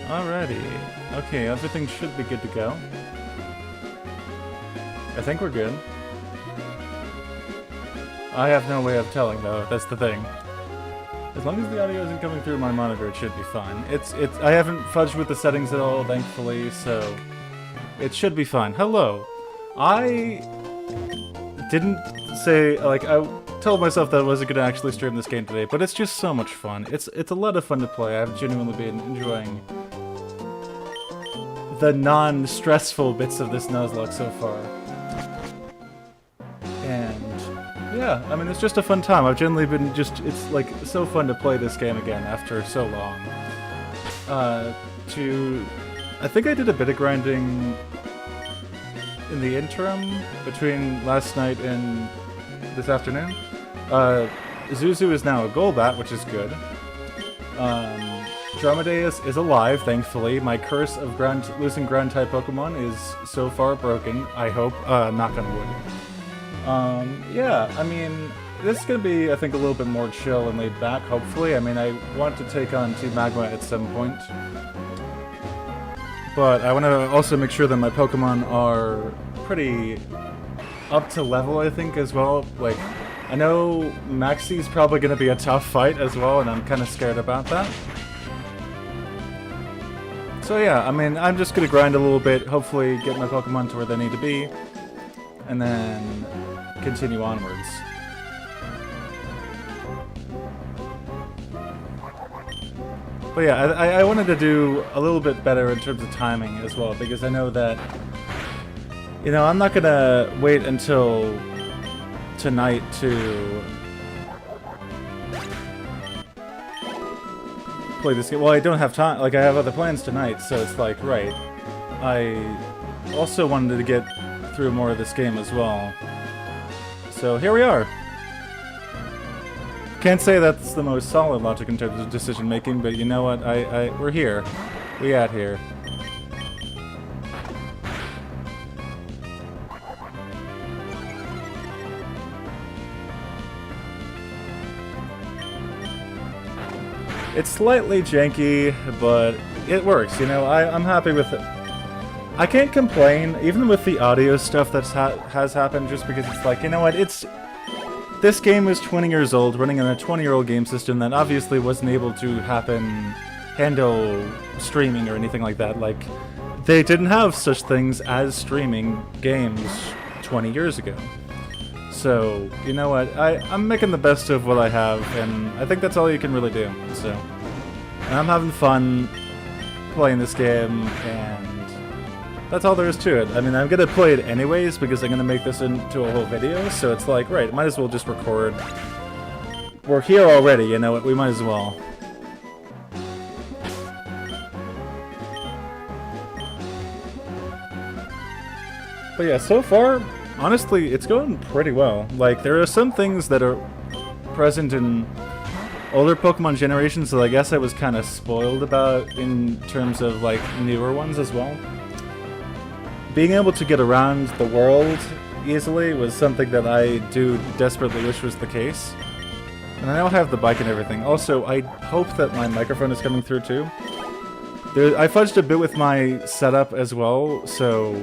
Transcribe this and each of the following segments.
Alrighty. Okay, everything should be good to go. I think we're good. I have no way of telling though, that's the thing. As long as the audio isn't coming through my monitor, it should be fine. I haven't fudged with the settings at all, thankfully, so it should be fine. Hello. I didn't say, like, I told myself that I wasn't going to actually stream this game today, but it's just so much fun. It's a lot of fun to play. I've genuinely been enjoying the non-stressful bits of this Nuzlocke so far. And yeah, I mean, it's just a fun time. I've generally been it's like so fun to play this game again after so long. I think I did a bit of grinding in the interim between last night and this afternoon. Zuzu is now a Golbat, which is good. Dromedaeus is alive, thankfully. My curse of losing ground-type Pokemon is so far broken, I hope. Knock on wood. Yeah, I mean, this is gonna be, I think, a little bit more chill and laid back, hopefully. I mean, I want to take on Team Magma at some point. But I want to also make sure that my Pokemon are pretty up to level, I think, as well. Like, I know Maxie's probably gonna be a tough fight as well, and I'm kind of scared about that. So yeah, I mean, I'm just gonna grind a little bit, hopefully get my Pokemon to where they need to be, and then continue onwards. But yeah, I wanted to do a little bit better in terms of timing as well, because I know that, you know, I'm not gonna wait until tonight to play this game. Well, I don't have time, like, I have other plans tonight, so it's like, right. I also wanted to get through more of this game as well. So here we are. Can't say that's the most solid logic in terms of decision making, but you know what? We're here. We out here. It's slightly janky, but it works, you know, I'm happy with it. I can't complain, even with the audio stuff that has happened, just because it's like, you know what, this game is 20 years old, running on a 20-year-old game system that obviously wasn't able to handle streaming or anything like that. Like, they didn't have such things as streaming games 20 years ago. So, you know what, I'm making the best of what I have, and I think that's all you can really do, so. And I'm having fun playing this game, and that's all there is to it. I mean, I'm gonna play it anyways, because I'm gonna make this into a whole video, so it's like, right, might as well just record. We're here already, you know what, we might as well. But yeah, so far, honestly, it's going pretty well. Like, there are some things that are present in older Pokemon generations that I guess I was kind of spoiled about in terms of, like, newer ones as well. Being able to get around the world easily was something that I do desperately wish was the case. And I now have the bike and everything. Also, I hope that my microphone is coming through too. I fudged a bit with my setup as well, so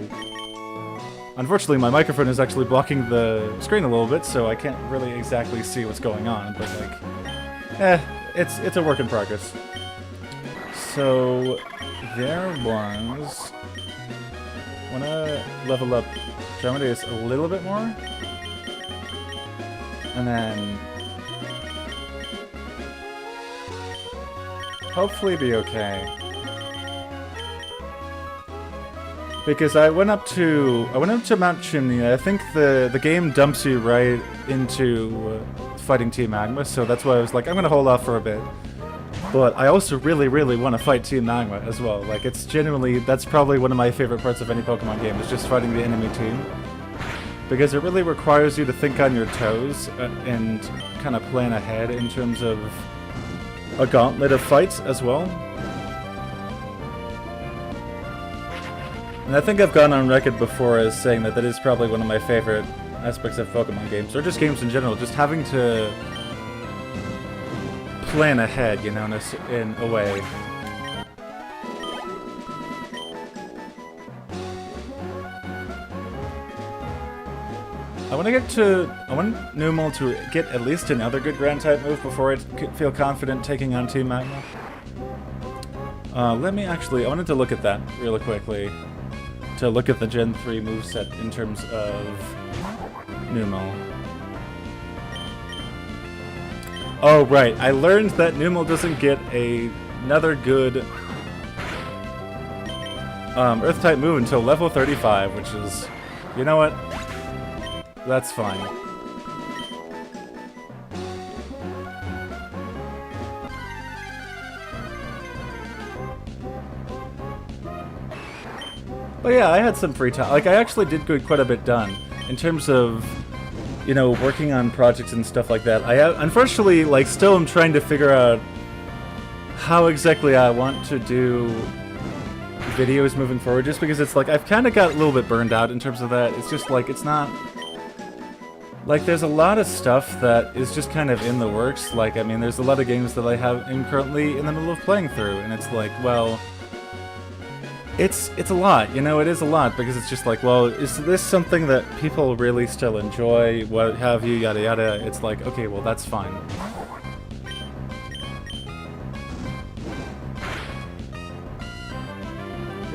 unfortunately, my microphone is actually blocking the screen a little bit, so I can't really exactly see what's going on, but like, it's a work in progress. So, there was... wanna level up Dromedaeus a little bit more, and then hopefully be okay. Because I went up to Mount Chimney. I think the game dumps you right into fighting Team Magma, so that's why I was like, I'm gonna hold off for a bit. But I also really, really want to fight Team Magma as well. Like, it's genuinely, that's probably one of my favorite parts of any Pokemon game, is just fighting the enemy team. Because it really requires you to think on your toes and kind of plan ahead in terms of a gauntlet of fights as well. And I think I've gone on record before as saying that is probably one of my favorite aspects of Pokemon games, or just games in general, just having to plan ahead, you know, in a way. I want Numel to get at least another good ground type move before I feel confident taking on Team Magma. I wanted to look at that really quickly. To look at the Gen 3 moveset in terms of Numel. Oh, right. I learned that Numel doesn't get another good Earth-type move until level 35, which is... You know what? That's fine. But yeah, I had some free time. Like, I actually did get quite a bit done in terms of, you know, working on projects and stuff like that. I unfortunately, like, still am trying to figure out how exactly I want to do videos moving forward, just because it's like, I've kind of got a little bit burned out in terms of that. It's just like, it's not... Like, there's a lot of stuff that is just kind of in the works. Like, I mean, there's a lot of games that I am currently in the middle of playing through, and it's like, well... It's a lot, you know, it is a lot, because it's just like, well, is this something that people really still enjoy, what have you, yada yada. It's like, okay, well, that's fine.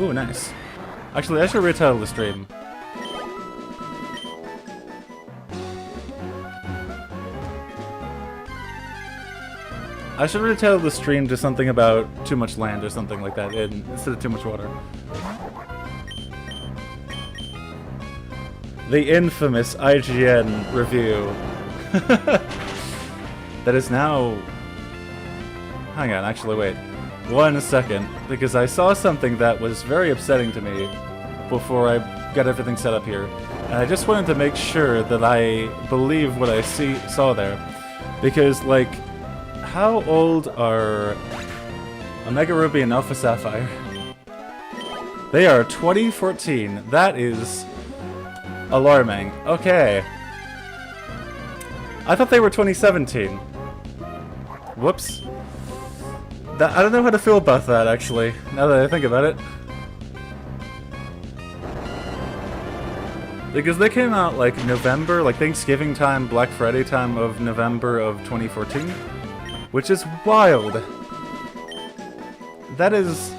Ooh, nice. Actually, I should retitle the stream. I should retitle the stream to something about too much land or something like that, instead of too much water. The infamous IGN review. That is now... Hang on, actually, wait. 1 second, because I saw something that was very upsetting to me before I got everything set up here. And I just wanted to make sure that I believe what I saw there. Because, like... How old are Omega Ruby and Alpha Sapphire? They are 2014. That is alarming. Okay. I thought they were 2017. Whoops. I don't know how to feel about that, actually, now that I think about it. Because they came out, like, November, like Thanksgiving time, Black Friday time of November of 2014. Which is wild. That is...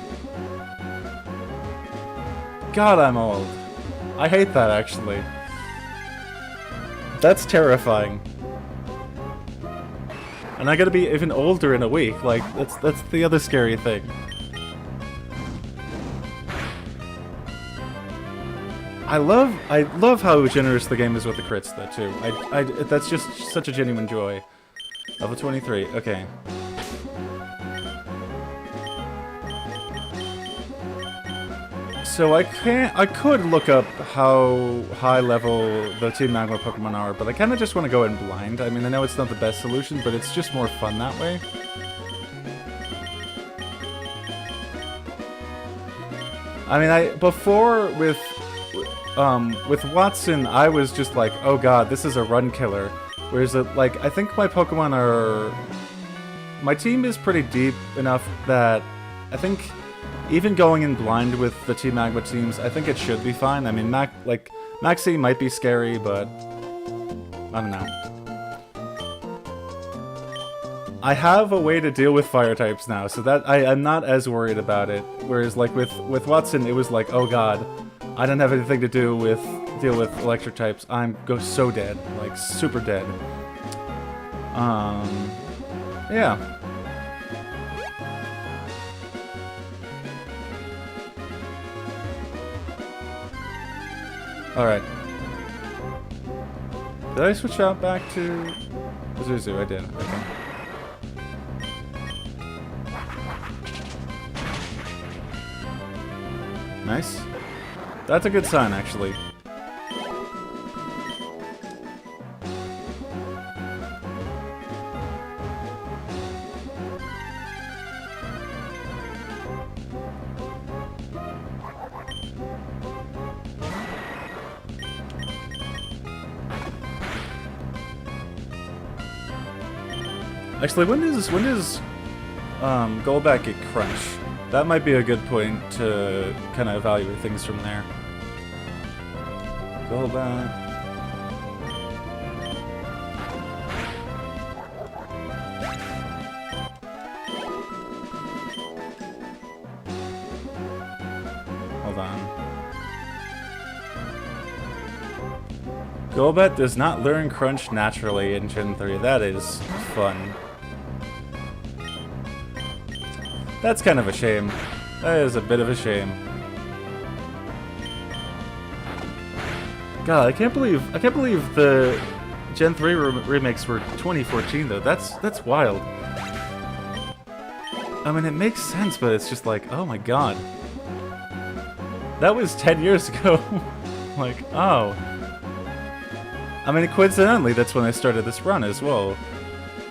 God, I'm old. I hate that, actually. That's terrifying. And I gotta be even older in a week. Like, that's the other scary thing. I love how generous the game is with the crits, though, too. That's just such a genuine joy. Level 23, okay. So I could look up how high level the Team Magma Pokemon are, but I kind of just want to go in blind. I mean, I know it's not the best solution, but it's just more fun that way. I mean, before with Watson, I was just like, oh god, this is a run killer. Whereas, like, I think my Pokemon are... My team is pretty deep enough that I think even going in blind with the Team Magma teams, I think it should be fine. I mean, Maxie might be scary, but... I don't know. I have a way to deal with fire types now, so that I'm not as worried about it. Whereas, like, with Watson, it was like, oh god, I don't have anything to deal with electric types. I'm so dead, like super dead. Yeah. All right. Did I switch out back to Zuzu? I did. Okay. Nice. That's a good sign, actually. Actually, when does Golbat get Crunch? That might be a good point to kind of evaluate things from there. Golbat. on. Golbat does not learn Crunch naturally in Gen 3. That is fun. That's kind of a shame. That is a bit of a shame. God, I can't believe the Gen 3 remakes were 2014 though. That's wild. I mean, it makes sense, but it's just like, oh my god. That was 10 years ago. Like, oh. I mean, coincidentally, that's when I started this run as well.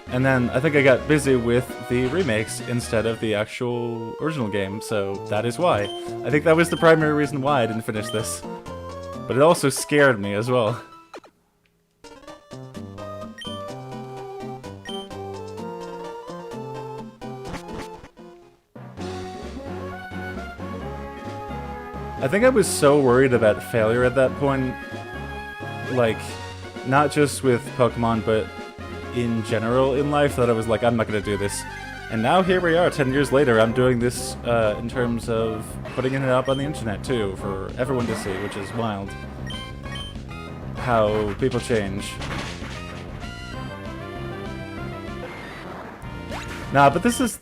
And then I think I got busy with the remakes instead of the actual original game, so that is why. I think that was the primary reason why I didn't finish this. But it also scared me as well. I think I was so worried about failure at that point, like, not just with Pokemon, but in general in life, that I was like, I'm not gonna do this. And now here we are, 10 years later, I'm doing this in terms of putting it up on the internet too, for everyone to see, which is wild. How people change. Nah, but this is,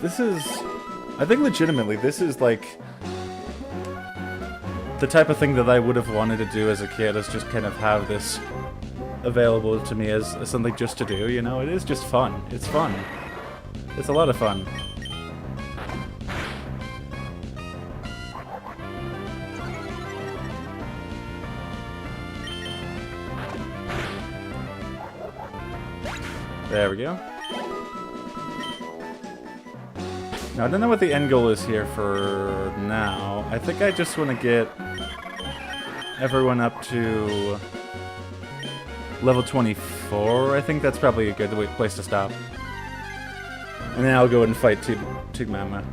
I think legitimately, this is like, the type of thing that I would have wanted to do as a kid, is just kind of have this available to me as something just to do, you know? It is just fun. It's fun. It's a lot of fun. There we go. Now, I don't know what the end goal is here for now. I think I just want to get everyone up to level 24. I think that's probably a good place to stop. And then I'll go and fight Tigmama.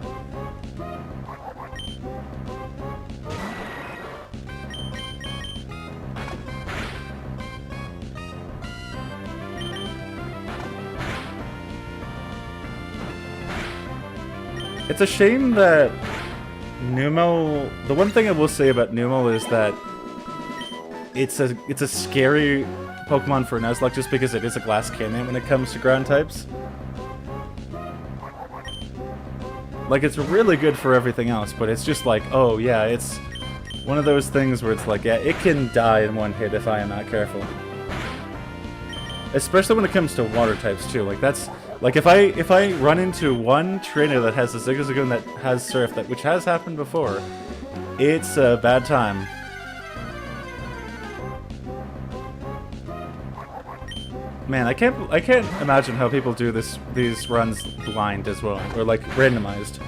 It's a shame that Numel... The one thing I will say about Numel is that it's a scary Pokemon for Nuzlocke just because it is a glass cannon when it comes to ground types. Like, it's really good for everything else, but it's just like, oh yeah, it's one of those things where it's like, yeah, it can die in one hit if I am not careful. Especially when it comes to water types too. Like, that's... Like, if I run into one trainer that has a Zigzagoon that has Surf, which has happened before, it's a bad time. Man, I can't imagine how people do these runs blind as well, or like randomized.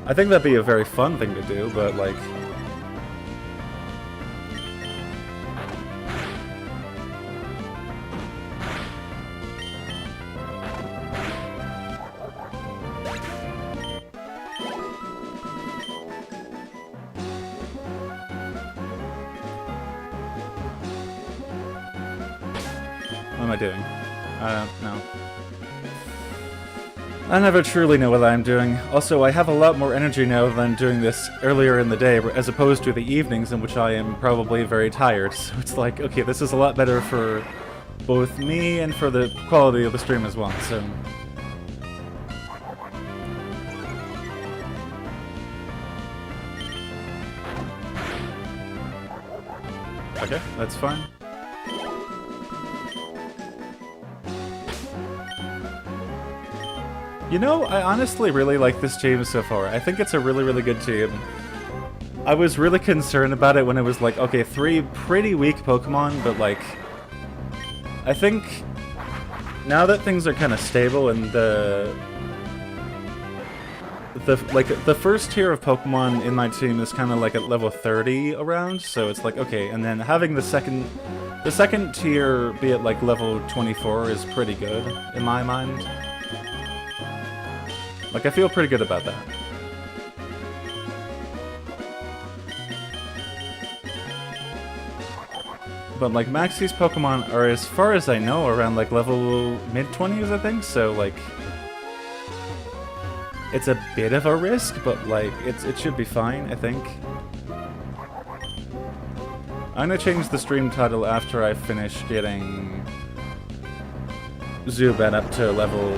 I think that'd be a very fun thing to do, but like... What am I doing? I don't know. I never truly know what I'm doing. Also, I have a lot more energy now than doing this earlier in the day, as opposed to the evenings in which I am probably very tired. So it's like, okay, this is a lot better for both me and for the quality of the stream as well, so... Okay, that's fine. You know, I honestly really like this team so far. I think it's a really, really good team. I was really concerned about it when it was like, okay, 3 pretty weak Pokemon, but like... I think now that things are kind of stable and the first tier of Pokemon in my team is kind of like at level 30 around, so it's like, okay, and then having the second tier be at like level 24 is pretty good, in my mind. Like, I feel pretty good about that. But, like, Maxie's Pokemon are, as far as I know, around, like, level mid-20s, I think, so, like... It's a bit of a risk, but, like, it should be fine, I think. I'm gonna change the stream title after I finish getting Zubat up to level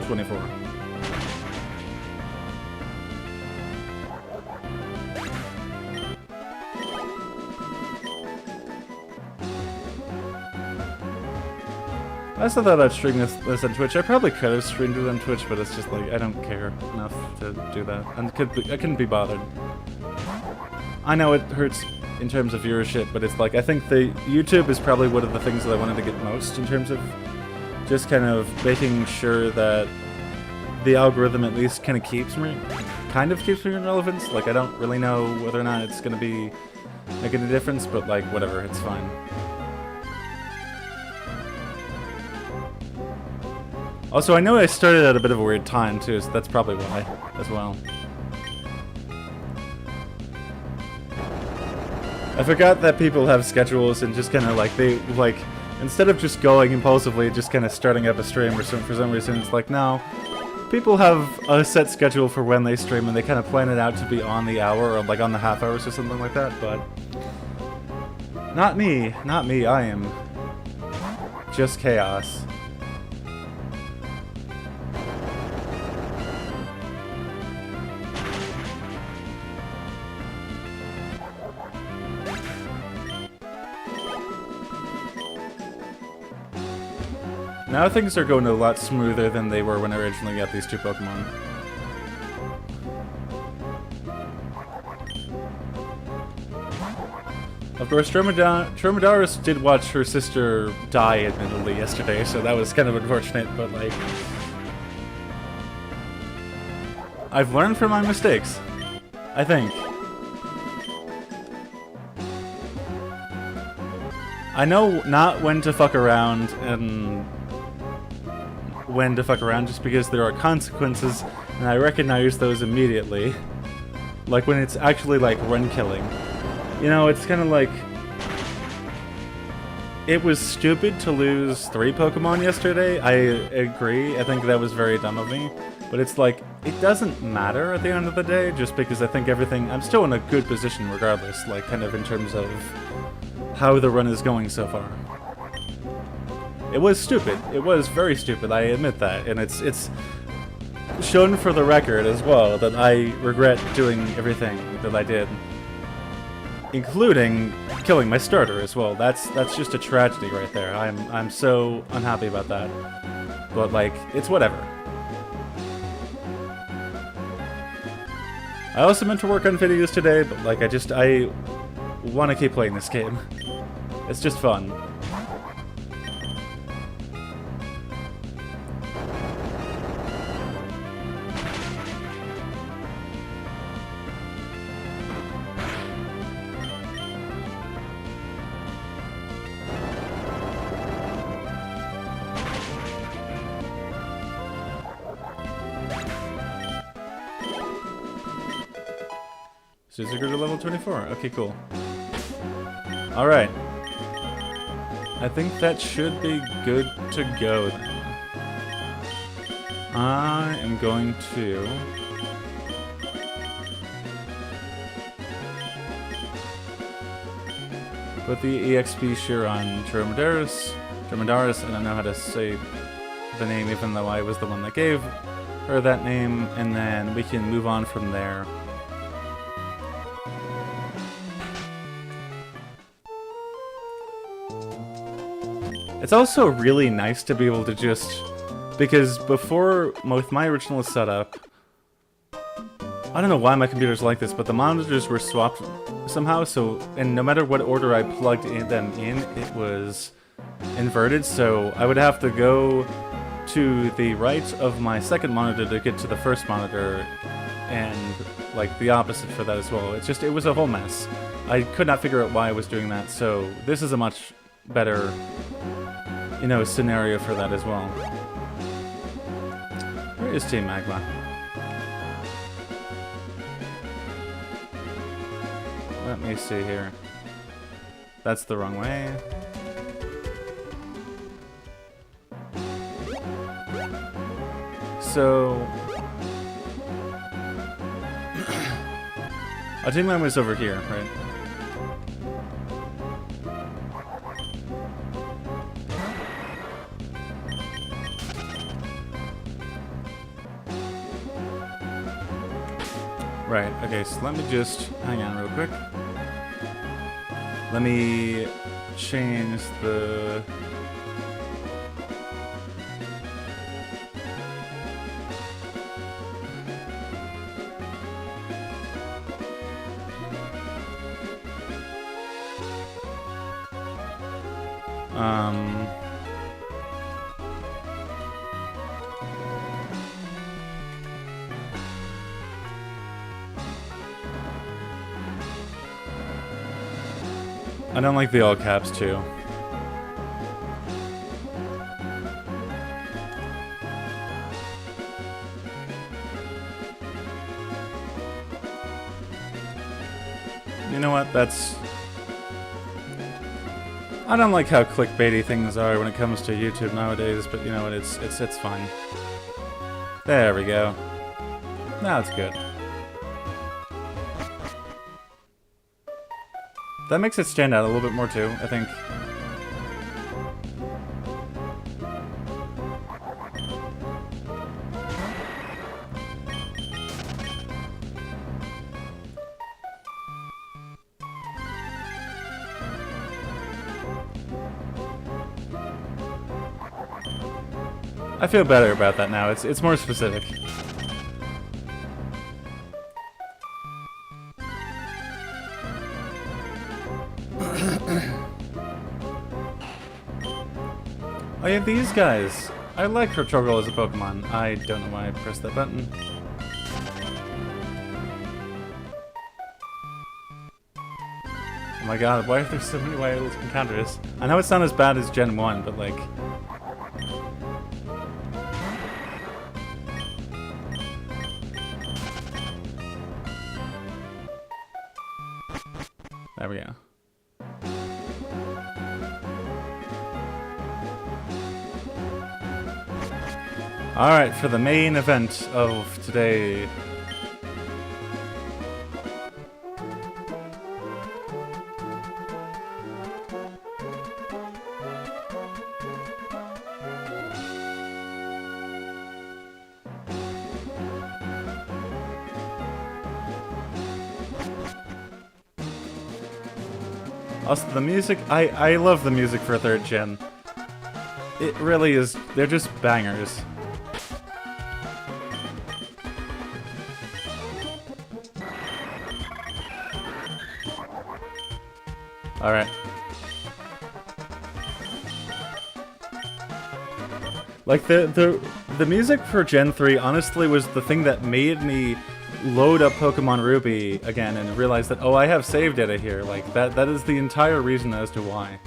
24. I also thought I'd stream this on Twitch. I probably could have streamed it on Twitch, but it's just like, I don't care enough to do that. And I couldn't be bothered. I know it hurts in terms of viewership, but it's like, I think the YouTube is probably one of the things that I wanted to get most in terms of just kind of making sure that the algorithm at least kind of keeps me in relevance. Like, I don't really know whether or not it's going to be making a difference, but like, whatever, it's fine. Also, I know I started at a bit of a weird time, too, so that's probably why, as well. I forgot that people have schedules and just kind of like, instead of just going impulsively, just kind of starting up a stream or something for some reason, it's like, no. People have a set schedule for when they stream, and they kind of plan it out to be on the hour, or like on the half hours or something like that, but... Not me, I am just chaos. Now things are going a lot smoother than they were when I originally got these two Pokemon. Of course, Dromedaris did watch her sister die admittedly yesterday, so that was kind of unfortunate, but like... I've learned from my mistakes. I think. I know not when to fuck around and when to fuck around just because there are consequences, and I recognize those immediately. Like when it's actually like run killing. You know, it's kind of like... It was stupid to lose 3 Pokemon yesterday, I agree, I think that was very dumb of me. But it's like, it doesn't matter at the end of the day, just because I think everything... I'm still in a good position regardless, like kind of in terms of how the run is going so far. It was stupid. It was very stupid, I admit that. And it's shown for the record as well that I regret doing everything that I did. Including killing my starter as well. That's just a tragedy right there. I'm so unhappy about that. But like, it's whatever. I also meant to work on videos today, but like I want to keep playing this game. It's just fun. Suzuki to level 24. Okay, cool. Alright. I think that should be good to go. I am going to... put the EXP Shear on Dromedaris. I don't know how to say the name even though I was the one that gave her that name, and then we can move on from there. It's also really nice to be able to just... Because before, with my original setup... I don't know why my computer's like this, but the monitors were swapped somehow, so... And no matter what order I plugged them in, it was inverted, so I would have to go to the right of my second monitor to get to the first monitor, and, like, the opposite for that as well. It's just, it was a whole mess. I could not figure out why I was doing that, so this is a much better... you know, scenario for that as well. Where is Team Magma? Let me see here. That's the wrong way. So... Our Team Magma's over here, right? Right, okay, so let me just hang on real quick. Let me change the... I don't like the all caps too. You know what? That's... I don't like how clickbaity things are when it comes to YouTube nowadays, but you know what? It's fine. There we go. Now it's good. That makes it stand out a little bit more too, I think. I feel better about that now. It's more specific. Oh yeah, these guys. I like Trotrogol as a Pokemon. I don't know why I pressed that button. Oh my god, why are there so many wild encounters? I know it's not as bad as Gen 1, but like... There we go. Alright, for the main event of today. Also, the music, I love the music for 3rd gen. It really is, they're just bangers. Alright. Like, the music for Gen 3 honestly was the thing that made me load up Pokemon Ruby again and realize that, oh, I have save data here. Like, that is the entire reason as to why.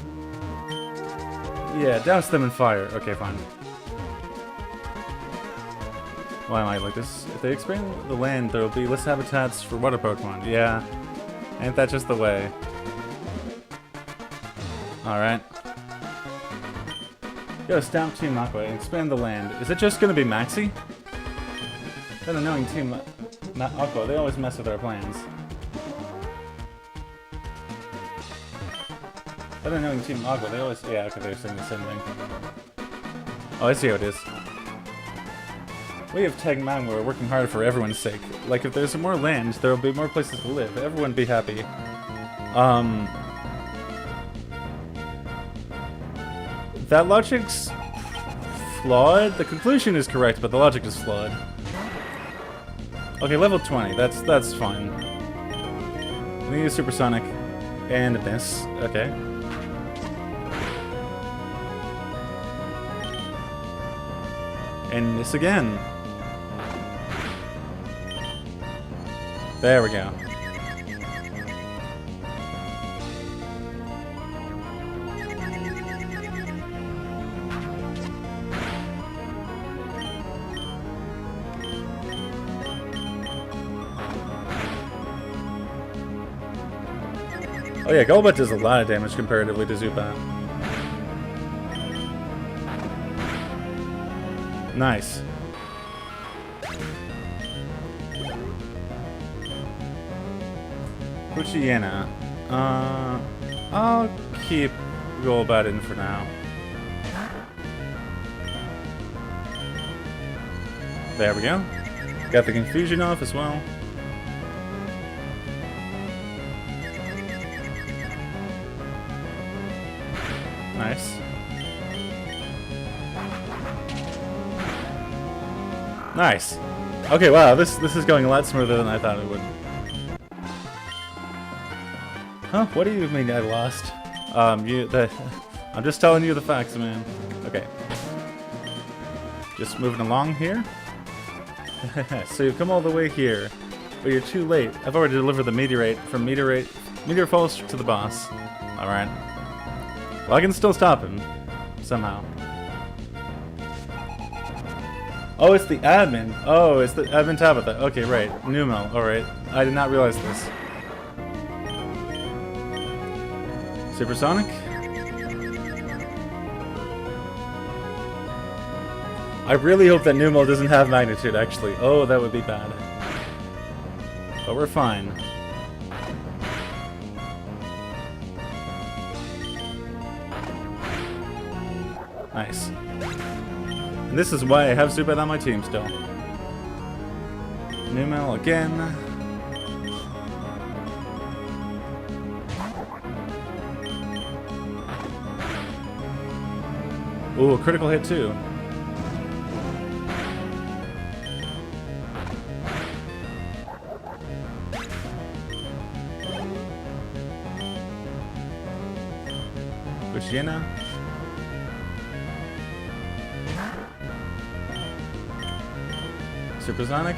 Yeah, douse them in fire. Okay, fine. Why am I like this? If they expand the land, there will be less habitats for water Pokemon. Yeah. Ain't that just the way? Alright. Go stamp Team Aqua and expand the land. Is it just gonna be Maxi? That annoying Team Aqua, they always mess with our plans. That annoying Team Aqua, they always... Yeah, okay, they're saying the same thing. Oh, I see how it is. We have Tag Man, we're working hard for everyone's sake. Like, if there's more land, there will be more places to live. Everyone be happy. That logic's flawed. The conclusion is correct, but the logic is flawed. Okay, level 20. That's fine. We need a Supersonic and a miss. Okay. And miss again. There we go. Oh yeah, Golbat does a lot of damage comparatively to Zubat. Nice. Poochyena. I'll keep Golbat in for now. There we go. Got the confusion off as well. Nice. Nice. Okay, wow, this is going a lot smoother than I thought it would. Huh? What do you mean I lost? I'm just telling you the facts, man. Okay. Just moving along here. So you've come all the way here, but you're too late. I've already delivered the meteorite from Meteor Falls to the boss. Alright. Well, I can still stop him. Somehow. Oh, it's the admin. Oh, it's the admin Tabitha. Okay, right. Numel. Alright. I did not realize this. Supersonic? I really hope that Numel doesn't have magnitude, actually. Oh, that would be bad. But we're fine. Nice. And this is why I have Zubat on my team still. Numel again. Ooh, a critical hit too. Luciana. Supersonic.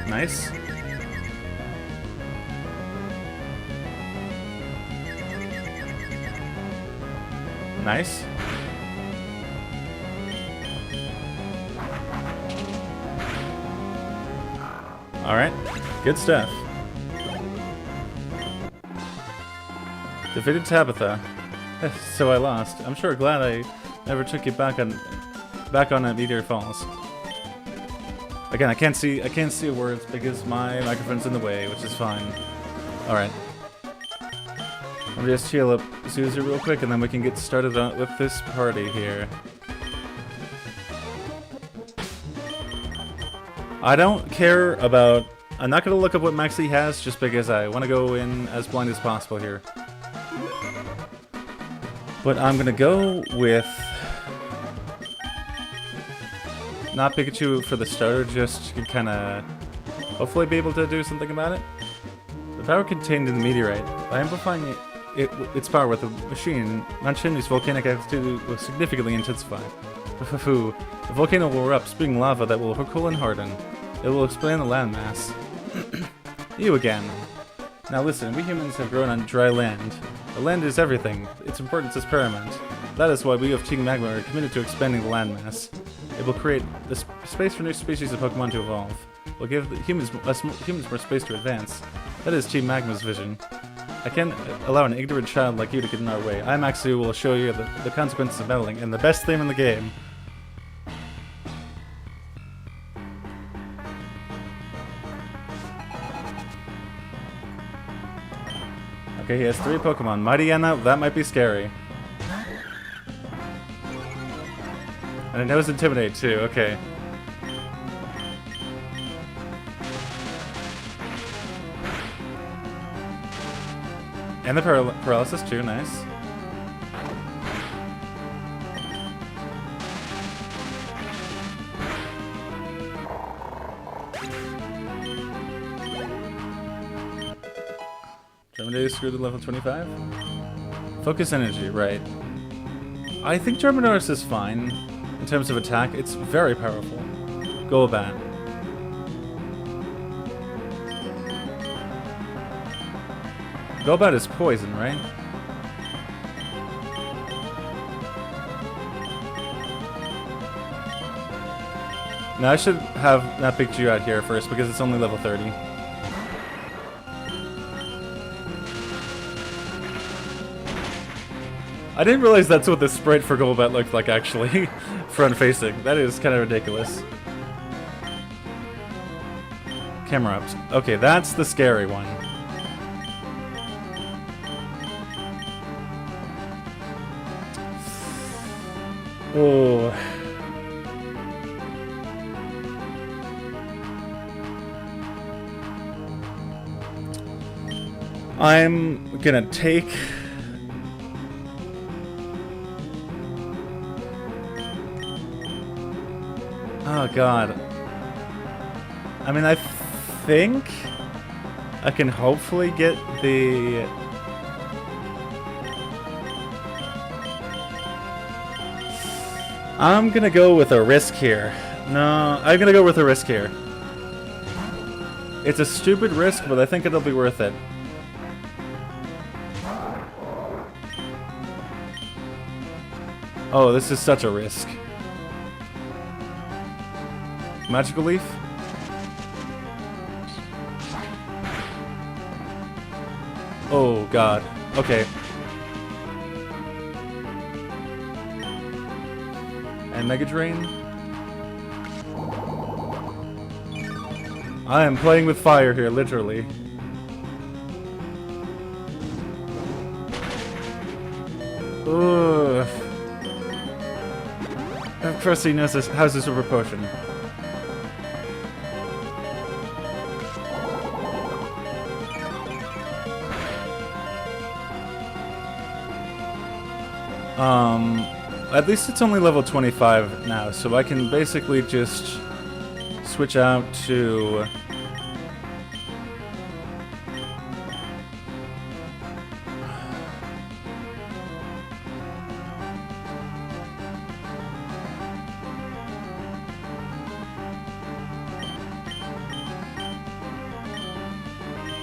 Nice. Nice. Alright. Good stuff. Defeated Tabitha. So I lost. I'm sure glad I never took you back on at Meteor Falls. Again, I can't see words because my microphone's in the way, which is fine. Alright. Let me just heal up Zuzu real quick and then we can get started with this party here. I don't care about... I'm not going to look up what max he has just because I want to go in as blind as possible here. But I'm going to go with... not Pikachu for the starter, just to kind of hopefully be able to do something about it. The power contained in the meteorite. By amplifying its power with the machine, Mount Chimney's volcanic activity will significantly intensify. The volcano will erupt, spewing lava that will cool and harden. It will expand the landmass. You again. Now listen, we humans have grown on dry land. The land is everything. Its importance is paramount. That is why we of Team Magma are committed to expanding the landmass. It will create the space for new species of Pokemon to evolve. We'll give humans more space to advance. That is Team Magma's vision. I can't allow an ignorant child like you to get in our way. I, Maxu, will show you the consequences of meddling, and the best theme in the game. Okay, he has 3 Pokemon. Mightyena, that might be scary. And it knows Intimidate too, okay. And the paralysis too, nice. Germinator is screwed at level 25? Focus energy, right. I think Germinator is fine. In terms of attack, it's very powerful. Golbat. Golbat is poison, right? Now I should have that Pikachu out here first because it's only level 30. I didn't realize that's what the sprite for Golbat looked like, actually. Front-facing. That is kind of ridiculous. Camera ups. Okay, that's the scary one. Oh. I'm gonna take... Oh god. I mean, I think I can hopefully get the... I'm gonna go with a risk here. No, I'm gonna go with a risk here. It's a stupid risk, but I think it'll be worth it. Oh, this is such a risk. Magical Leaf? Oh god. Okay. And Mega Drain? I am playing with fire here, literally. Ugh. Of course he knows this. How's this Super Potion? At least it's only level 25 now, so I can basically just switch out to...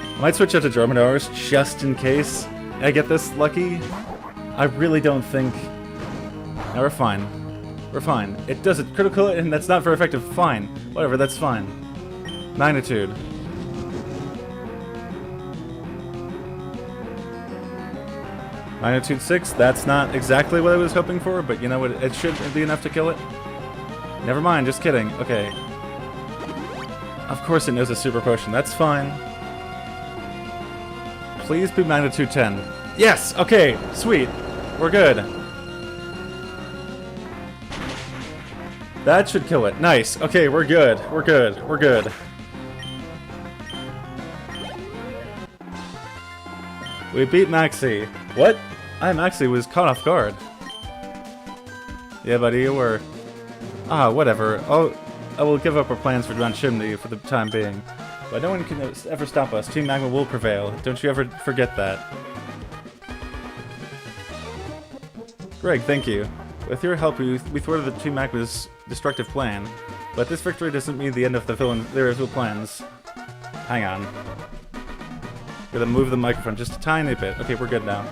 I might switch out to Dromedars just in case I get this lucky. I really don't think... No, we're fine. We're fine. It does it critical and that's not very effective. Fine. Whatever, that's fine. Magnitude. Magnitude 6, that's not exactly what I was hoping for, but you know what, it should be enough to kill it. Never mind, just kidding. Okay. Of course it knows a Super Potion, that's fine. Please be Magnitude 10. Yes! Okay, sweet. We're good. That should kill it. Nice. Okay, we're good. We're good. We're good. We beat Maxie. What? Maxie was caught off guard. Yeah, buddy, you were. Ah, whatever. I will give up our plans for Grand Chimney for the time being. But no one can ever stop us. Team Magma will prevail. Don't you ever forget that. Greg, thank you. With your help, we thwarted the Team Magma's destructive plan. But this victory doesn't mean the end of their evil plans. Hang on. Gotta move the microphone just a tiny bit. Okay, we're good now.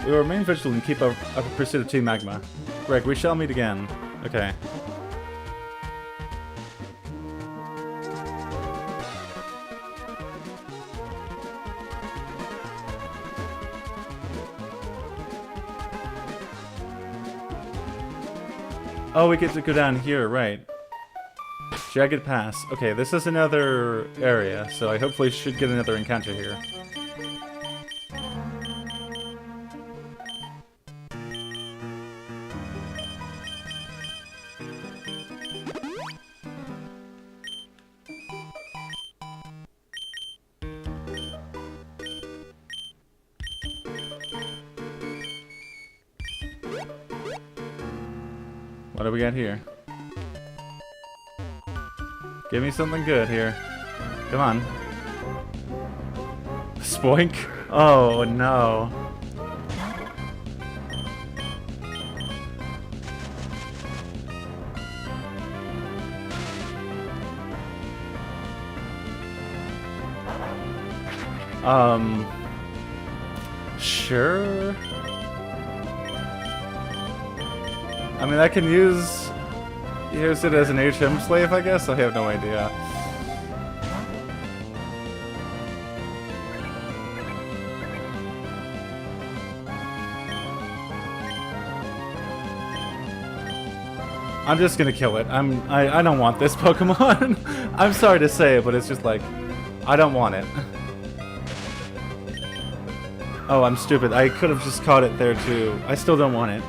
We will remain vigilant and keep our pursuit of Team Magma. Greg, we shall meet again. Okay. Oh, we get to go down here, right. Jagged Pass. Okay, this is another area, so I hopefully should get another encounter here. What do we got here? Give me something good here. Come on. Spoink? Oh no. Sure. I mean, I can use it as an HM slave, I guess? I have no idea. I'm just gonna kill it. I don't want this Pokemon. I'm sorry to say it, but it's just like, I don't want it. Oh, I'm stupid. I could have just caught it there too. I still don't want it.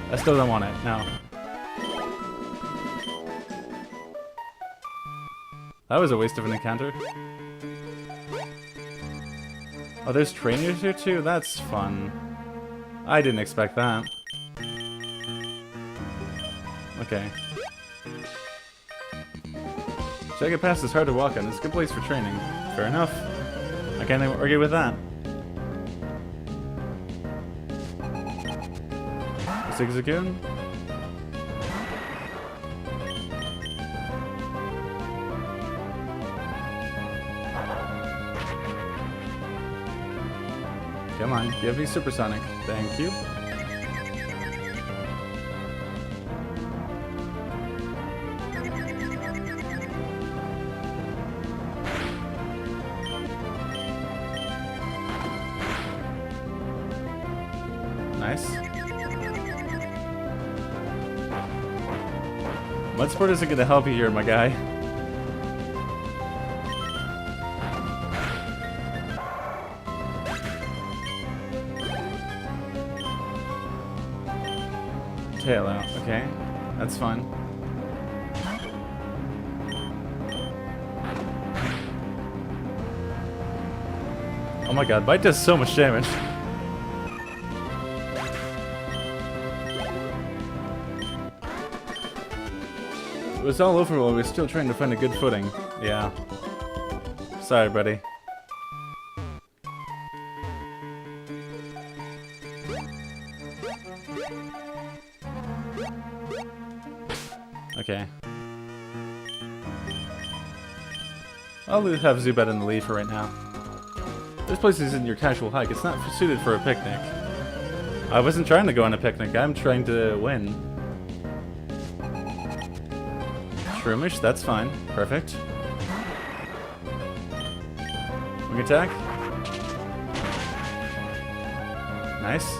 I still don't want it, no. That was a waste of an encounter. Oh, there's trainers here too? That's fun. I didn't expect that. Okay. Jagged Pass is hard to walk on. It's a good place for training. Fair enough. I can't argue with that. Zigzagoon? Come on, give me Supersonic. Thank you. Nice. Mudsport isn't going to help you here, my guy. Tail out, okay. That's fine. Oh my god, Bite does so much damage. It was all over while we were still trying to find a good footing. Yeah. Sorry, buddy. Okay. I'll have Zubat in the lead for right now. This place isn't your casual hike. It's not suited for a picnic. I wasn't trying to go on a picnic. I'm trying to win. Shroomish, that's fine. Perfect. Wing attack. Nice.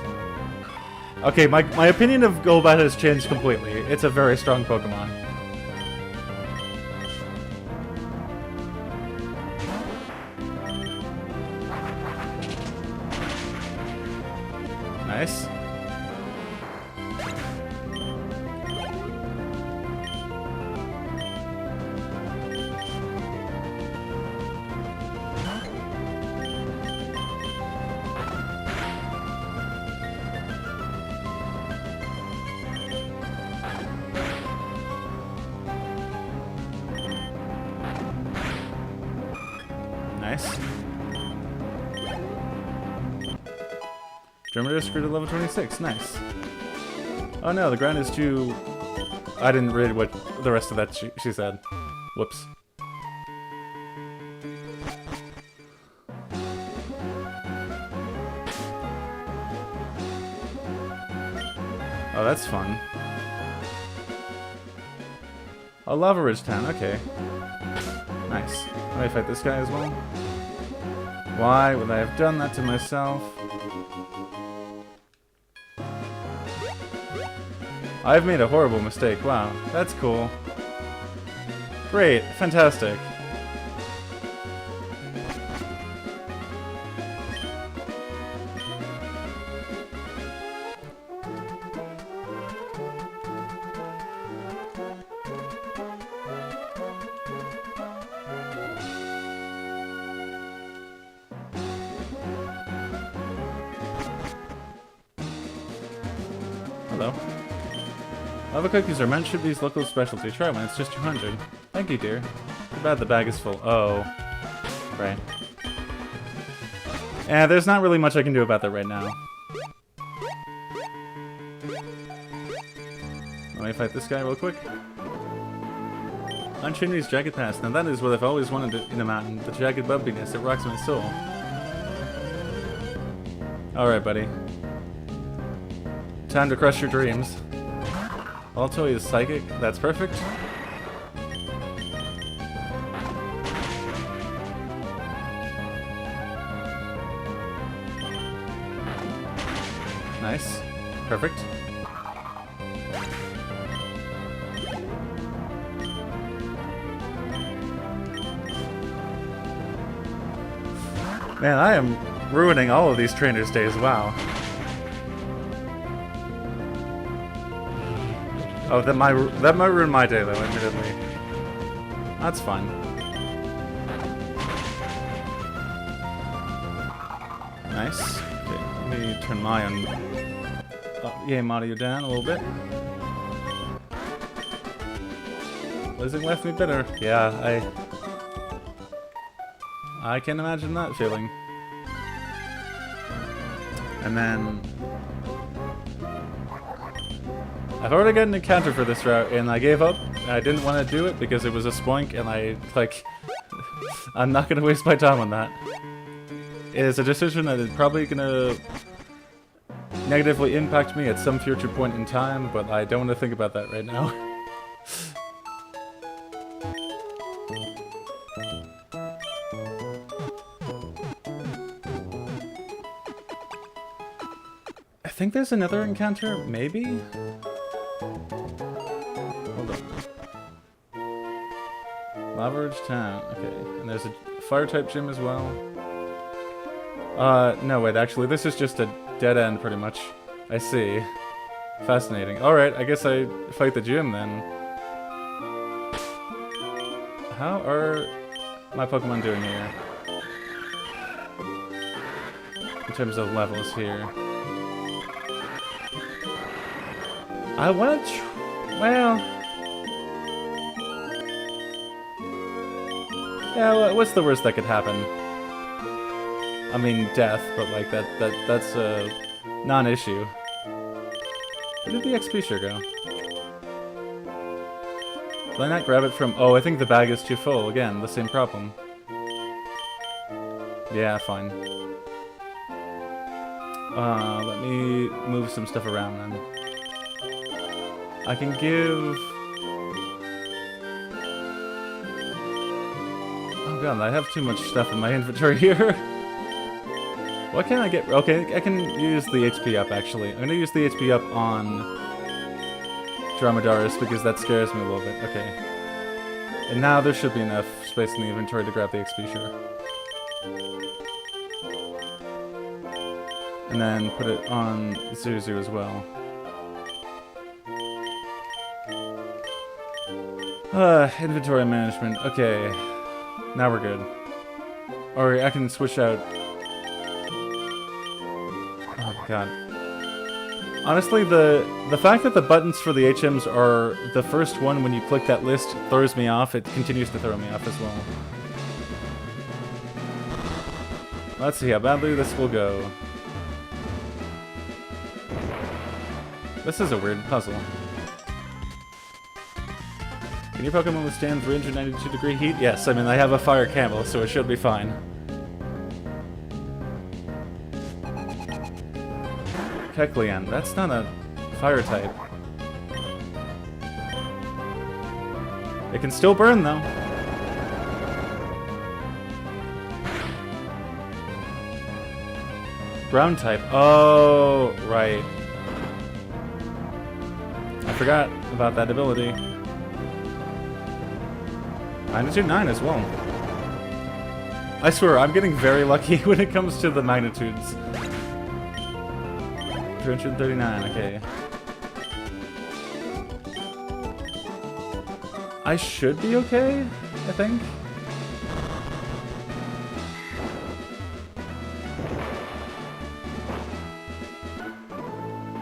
Okay, my opinion of Golbat has changed completely. It's a very strong Pokemon. Nice. Nice. Drummer screwed at level 26. Nice. Oh no, the ground is too... I didn't read what the rest of that she said. Whoops. Oh, that's fun. Oh, Lava Ridge Town. Okay. Nice. Let me fight this guy as well. Why would I have done that to myself? I've made a horrible mistake. Wow, that's cool. Great, fantastic. Hello. Lava cookies are Manchubi's local specialty. Try one, it's just 200. Thank you, dear. Too bad the bag is full. Oh. Right. Yeah, there's not really much I can do about that right now. Let me fight this guy real quick. Unchimney's Jagged Pass. Now that is what I've always wanted in a mountain. The jagged bumpiness, it rocks my soul. Alright, buddy. Time to crush your dreams. Alto is Psychic. That's perfect. Nice. Perfect. Man, I am ruining all of these trainers' days. Wow. Oh, that might ruin my day, though, admittedly. That's fine. Nice. Okay, let me turn my game audio down a little bit. Losing left me bitter. Yeah, I can imagine that feeling. And then I've already got an encounter for this route, and I gave up. I didn't want to do it because it was a spoink, and I'm not gonna waste my time on that. It is a decision that is probably gonna negatively impact me at some future point in time, but I don't want to think about that right now. I think there's another encounter, maybe? Hold on. Lava Ridge Town, okay. And there's a fire-type gym as well. No, wait, actually, this is just a dead end, pretty much. I see. Fascinating. Alright, I guess I fight the gym, then. How are my Pokemon doing here? In terms of levels here. I want to well... Yeah, what's the worst that could happen? I mean, death, but like, that's a non-issue. Where did the XP share go? Did I not grab it from... Oh, I think the bag is too full. Again, the same problem. Yeah, fine. Let me move some stuff around then. I can give... Oh god, I have too much stuff in my inventory here. What can I get? Okay, I can use the HP up, actually. I'm gonna use the HP up on Dromedaris because that scares me a little bit. Okay. And now there should be enough space in the inventory to grab the XP, sure. And then put it on Zuzu as well. Inventory management. Okay. Now we're good. Or I can switch out... Oh god. Honestly, the fact that the buttons for the HMs are the first one when you click that list throws me off. It continues to throw me off as well. Let's see how badly this will go. This is a weird puzzle. Can your Pokemon withstand 392 degree heat? Yes, I mean, I have a fire candle, so it should be fine. Kecleon, that's not a fire type. It can still burn, though. Ground type. Oh, right. I forgot about that ability. Magnitude 9 as well. I swear, I'm getting very lucky when it comes to the magnitudes. 339, okay. I should be okay, I think.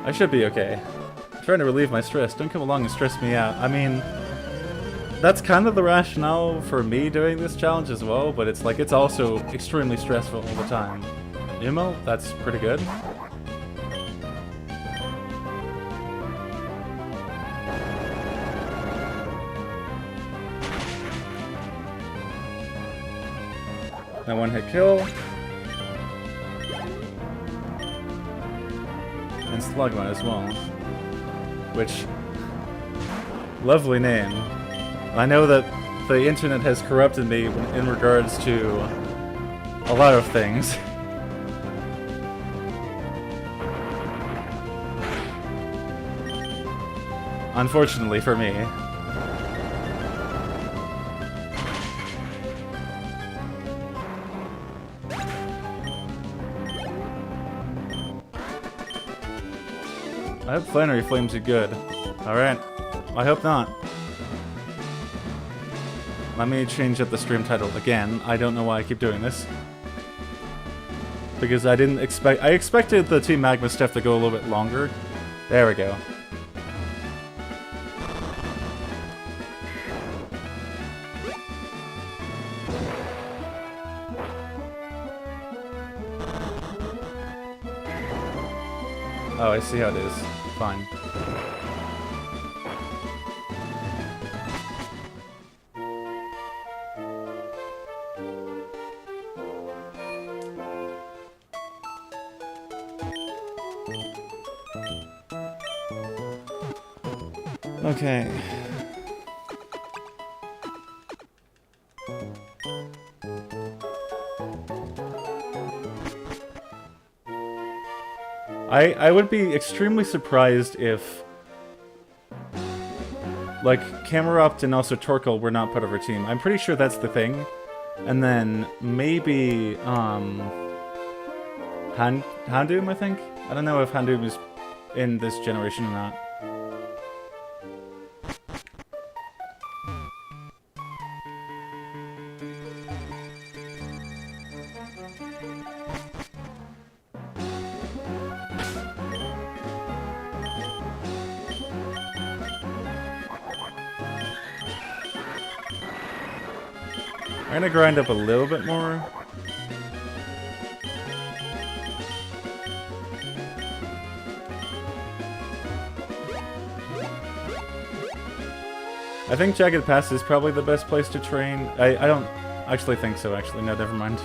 I should be okay. I'm trying to relieve my stress. Don't come along and stress me out. I mean... That's kind of the rationale for me doing this challenge as well, but it's like, it's also extremely stressful all the time. Numo, that's pretty good. Now one hit kill. And Slugma as well. Which, lovely name. I know that the internet has corrupted me in regards to a lot of things. Unfortunately for me. I hope Flannery Flames are good. Alright. I hope not. Let me change up the stream title again. I don't know why I keep doing this. Because I didn't expect... I expected the Team Magma stuff to go a little bit longer. There we go. Oh, I see how it is. Fine. Okay. I would be extremely surprised if, like, Camerupt and also Torkoal were not part of our team. I'm pretty sure that's the thing. And then maybe, Houndoom, I think? I don't know if Houndoom is in this generation or not. I'm gonna grind up a little bit more. I think Jagged Pass is probably the best place to train. I don't actually think so, actually. No, never mind.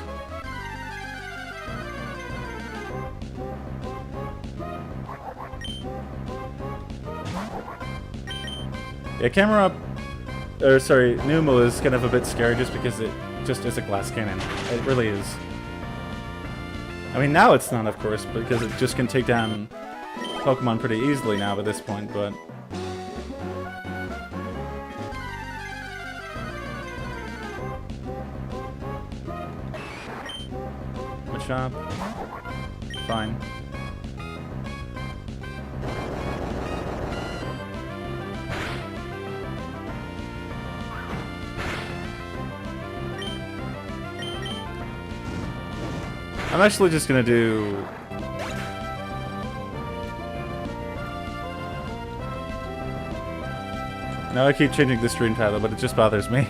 Yeah, Camerupt, or sorry, Numel is kind of a bit scary just because it just is a glass cannon. It really is. I mean, now it's not, of course, because it just can take down Pokemon pretty easily now at this point, but... Machop. Fine. I'm actually just gonna do... No, I keep changing the stream title, but it just bothers me.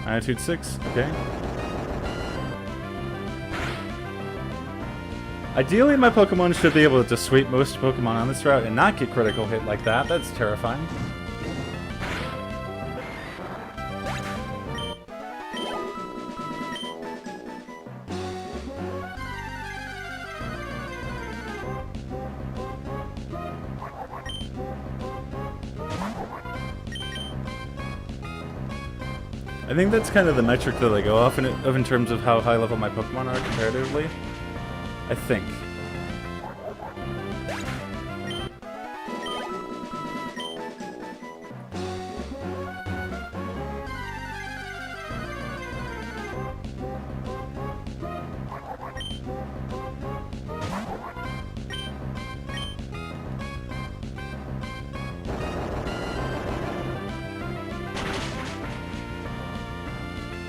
Attitude 6, okay. Ideally, my Pokemon should be able to sweep most Pokemon on this route and not get critical hit like that. That's terrifying. I think that's kind of the metric that I go off in terms of how high level my Pokemon are comparatively. I think.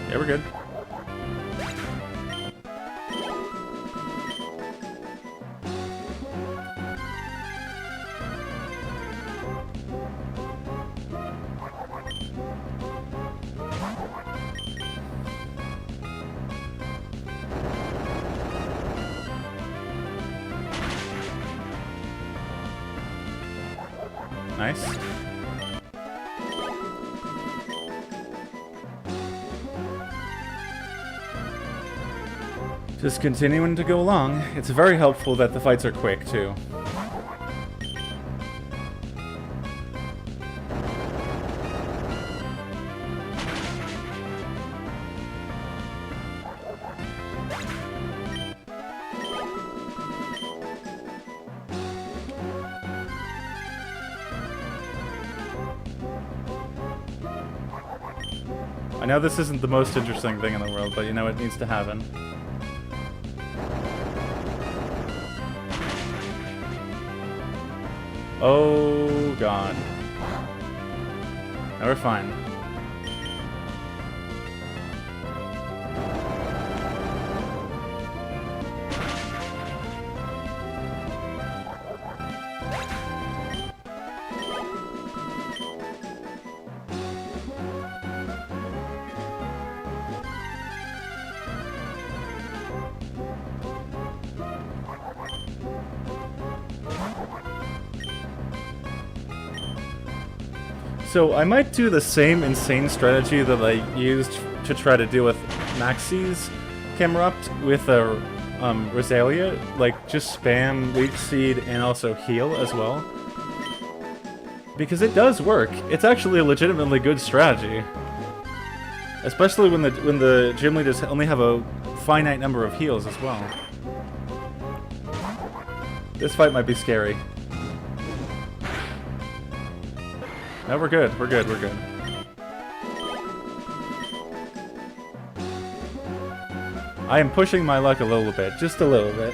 Yeah, we're good. Nice. Just continuing to go along. It's very helpful that the fights are quick, too. I know this isn't the most interesting thing in the world, but you know it needs to happen. Oh god. No, we're fine. So I might do the same insane strategy that I used to try to deal with Maxie's Camerupt with a Rosalia. Like, just spam Leech Seed and also heal as well. Because it does work. It's actually a legitimately good strategy. Especially when the gym leaders only have a finite number of heals as well. This fight might be scary. No, we're good. We're good. We're good. I am pushing my luck a little bit. Just a little bit.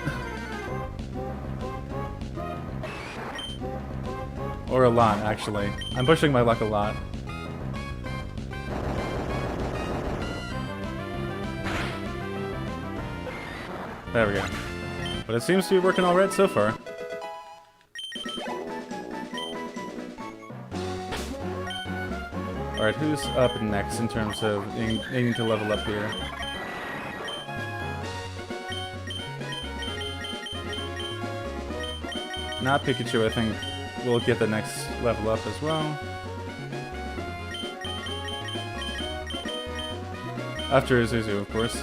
Or a lot, actually. I'm pushing my luck a lot. There we go. But it seems to be working alright so far. Alright, who's up next in terms of needing to level up here? Not Pikachu, I think we'll get the next level up as well. After Zuzu, of course.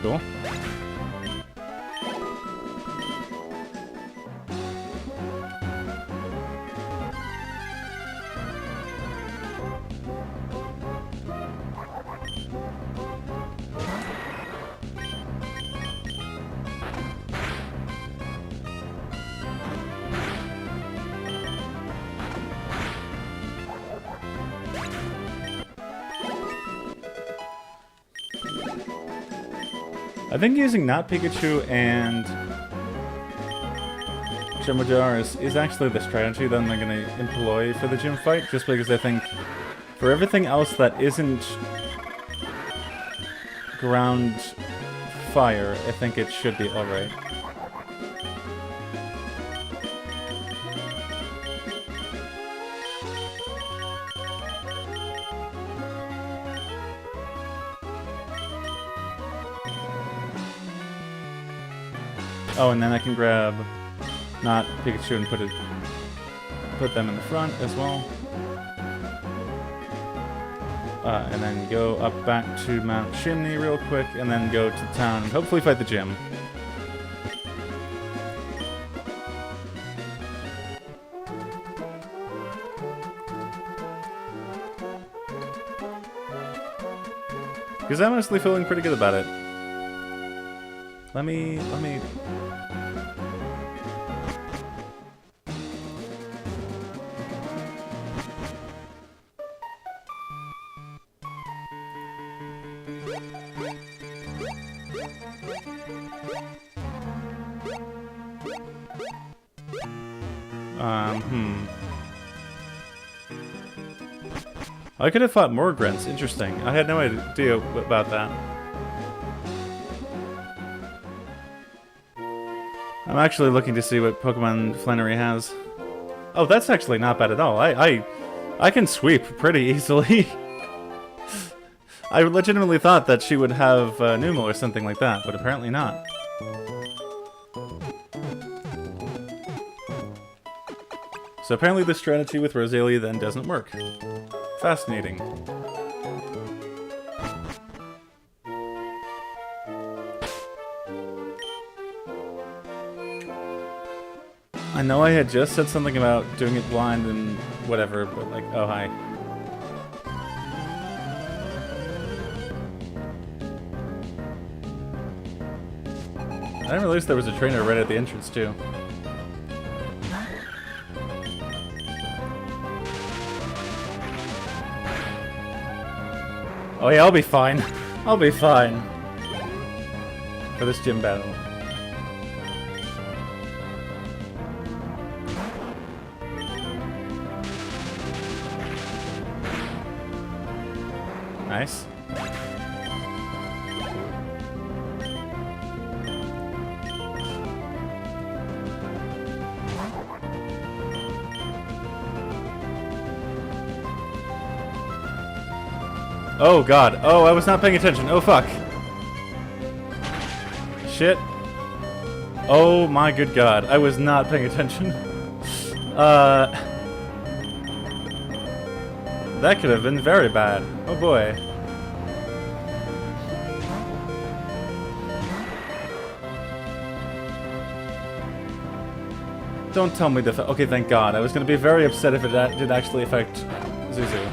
Cool. I think using not Pikachu and Jimbojar is actually the strategy that I'm going to employ for the gym fight, just because I think for everything else that isn't ground fire, I think it should be alright. Oh, and then I can grab not Pikachu and put them in the front as well. And then go up back to Mount Chimney real quick, and then go to town and hopefully fight the gym. Because I'm honestly feeling pretty good about it. Let me... I could have fought more grunts. Interesting. I had no idea about that. I'm actually looking to see what Pokemon Flannery has. Oh, that's actually not bad at all. I can sweep pretty easily. I legitimately thought that she would have Numel or something like that, but apparently not. So apparently the strategy with Rosalia then doesn't work. Fascinating. I know I had just said something about doing it blind and whatever, but like, oh hi. I didn't realize there was a trainer right at the entrance too. Oh yeah, I'll be fine. I'll be fine. For this gym battle. Nice. Oh god. Oh, I was not paying attention. Oh fuck. Shit. Oh my good god. I was not paying attention. That could have been very bad. Oh boy. Don't tell me the. Okay, thank God. I was gonna be very upset if it did actually affect Zuzu.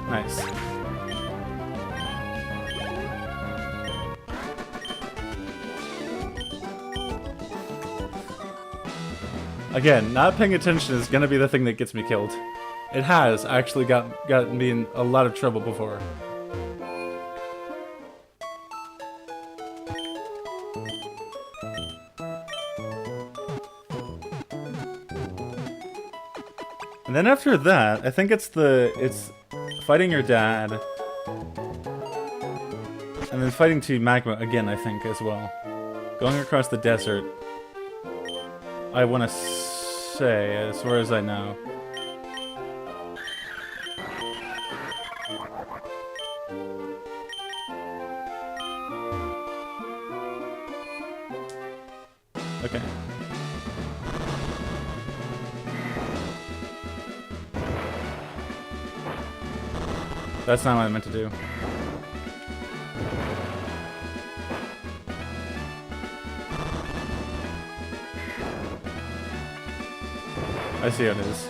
Nice. Again, not paying attention is gonna be the thing that gets me killed. It has actually gotten me in a lot of trouble before. And then after that, I think it's fighting your dad, and then fighting to Magma again, I think, as well. Going across the desert, I want to say, as far as I know. Okay. That's not what I meant to do. I see how it is.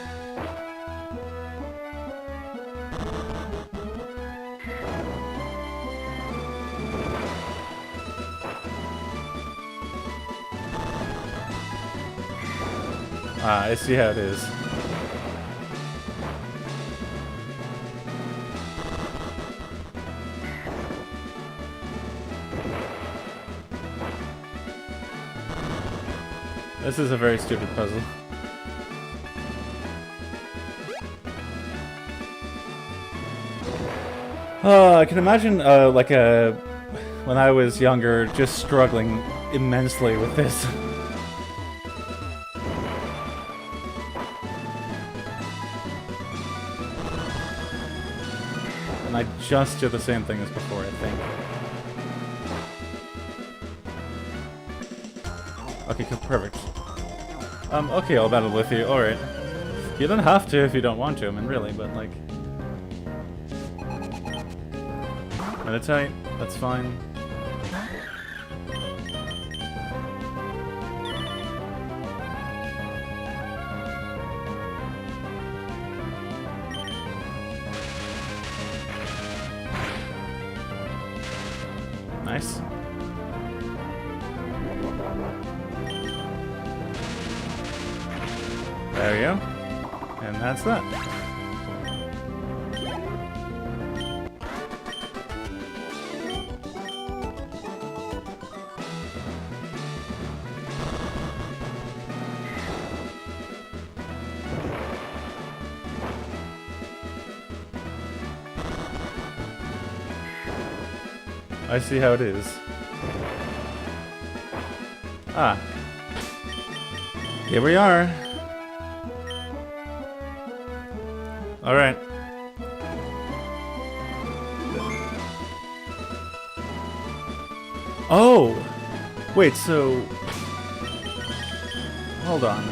Ah, I see how it is. This is a very stupid puzzle. I can imagine, when I was younger, just struggling immensely with this. And I just did the same thing as before, I think. Okay, cool, perfect. Okay, I'll battle with you, alright. You don't have to if you don't want to, I mean, really, but, like... Meditate, that's fine. Nice. There we go. And that's that. I see how it is. Ah. Here we are. Alright. Oh! Wait, so... Hold on.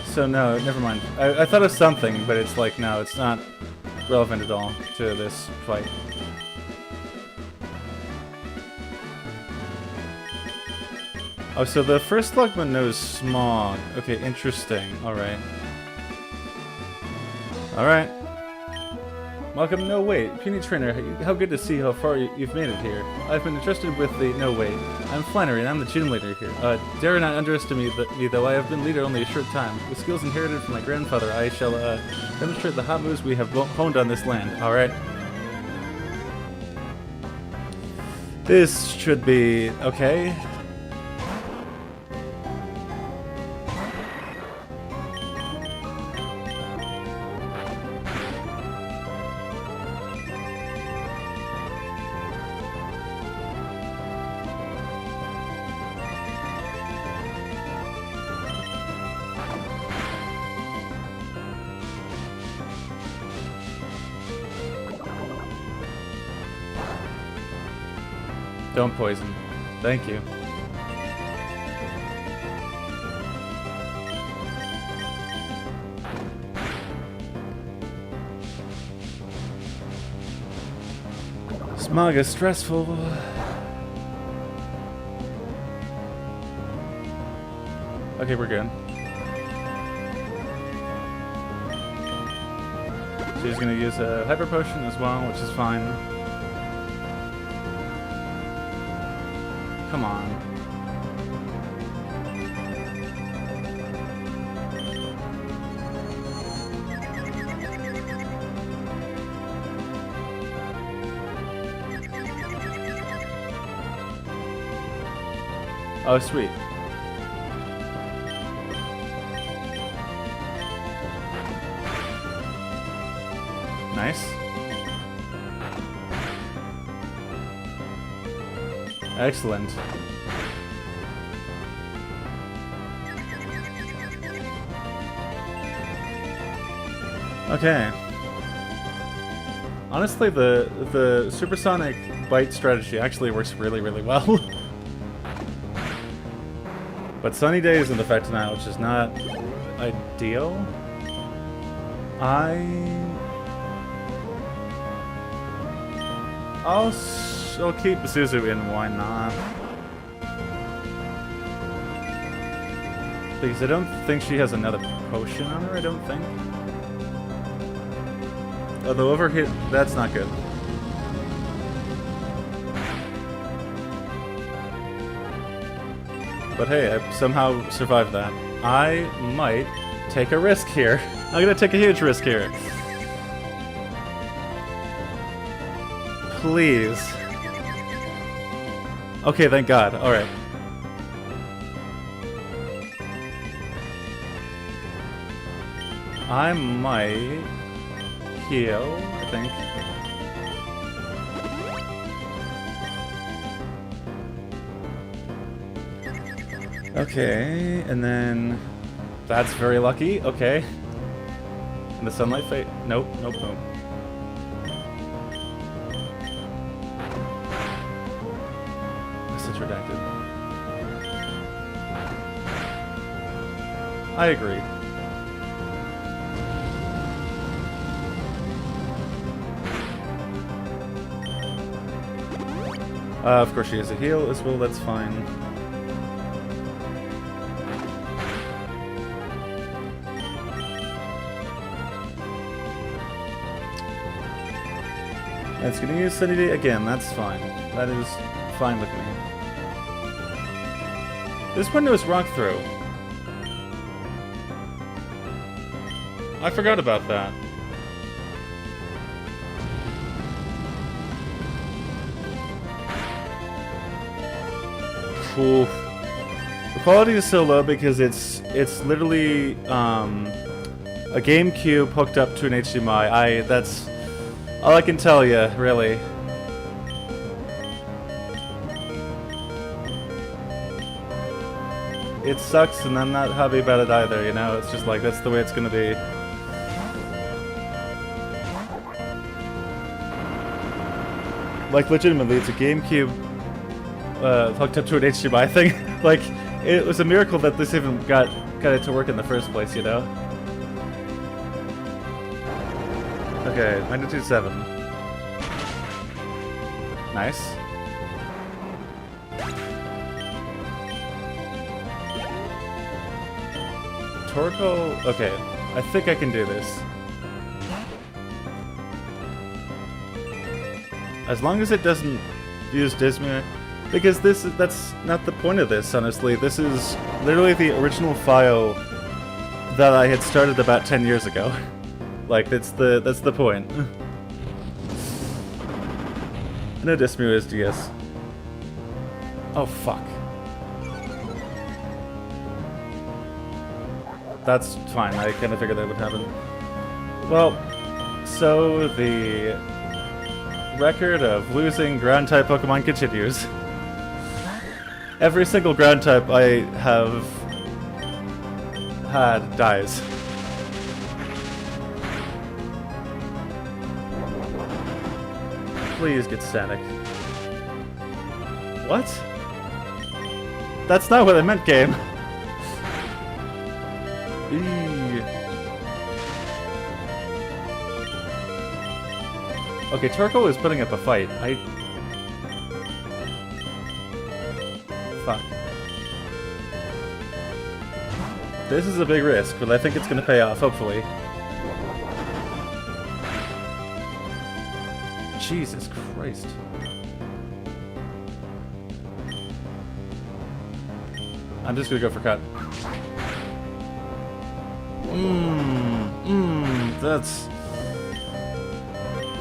So no, never mind. I thought of something, but it's like, no, it's not relevant at all to this fight. Oh, so the first Slugman knows Smog. Okay, interesting. Alright. Alright. Welcome, No Wait. Puny Trainer, how good to see how far you've made it here. I've been entrusted with the No Wait. I'm Flannery, and I'm the gym leader here. Dare not underestimate me, though I have been leader only a short time. With skills inherited from my grandfather, I shall demonstrate the hot moves we have honed on this land. Alright. This should be okay. Don't poison. Thank you. Smog is stressful. Okay, we're good. She's gonna use a hyper potion as well, which is fine. Come on. Oh, sweet. Nice. Excellent. Okay. Honestly, the supersonic bite strategy actually works really, really well. But Sunny Day is in effect now, which is not ideal. I'll keep Zuzu in, why not? Because I don't think she has another potion on her, I don't think. Although overhit, that's not good. But hey, I somehow survived that. I might take a risk here. I'm gonna take a huge risk here. Please. Okay, thank God. Alright. I might heal, I think. Okay, and then that's very lucky. Okay. And the sunlight fade. Nope, nope, nope. Message redacted. I agree. Of course she has a heal as well, that's fine. It's gonna use Sunny Day again, that's fine. That is fine with me. This window is rock throw. I forgot about that. Cool. The quality is so low because it's literally a GameCube hooked up to an HDMI. That's all I can tell you, really. It sucks, and I'm not happy about it either, you know? It's just like, that's the way it's gonna be. Like, legitimately, it's a GameCube hooked up to an HDMI thing. Like, it was a miracle that this even got it to work in the first place, you know? Okay, magnitude 7. Nice. Torkoal. Okay, I think I can do this. As long as it doesn't use Dismir, because that's not the point of this, honestly. This is literally the original file that I had started about 10 years ago. Like, that's the point. No Dismir is DS. Oh, fuck. That's fine, I kind of figured that would happen. Well, so the record of losing ground-type Pokemon continues. Every single ground-type I have had dies. Please get static. What? That's not what I meant, game. Eee. Okay, Turco is putting up a fight. Fuck. This is a big risk, but I think it's gonna pay off, hopefully. Jesus Christ. I'm just gonna go for cut. That's...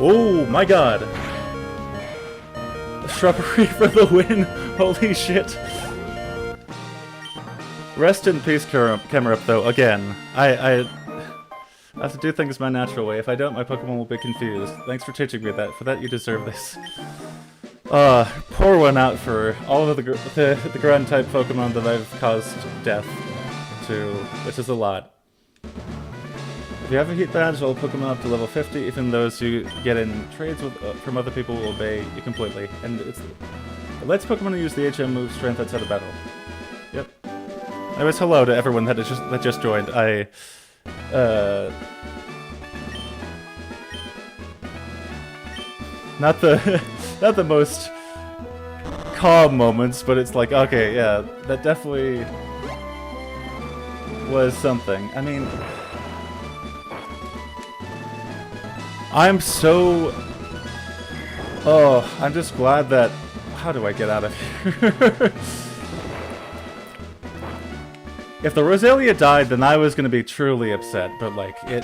Oh my god! Shrubbery for the win! Holy shit! Rest in peace, Camerup, though, again. I have to do things my natural way. If I don't, my Pokemon will be confused. Thanks for teaching me that. For that, you deserve this. Pour one out for all of the ground-type Pokemon that I've caused death to, which is a lot. If you have a Heat Badge, all Pokemon up to level 50, even those you get in trades with, from other people will obey you completely. And it lets Pokemon use the HM move strength outside of battle. Yep. Anyways, hello to everyone that just joined. Not the most calm moments, but it's like, okay, yeah, that definitely was something. I mean, I'm so... Oh, I'm just glad that... How do I get out of here? If the Roselia died, then I was gonna be truly upset, but like, it...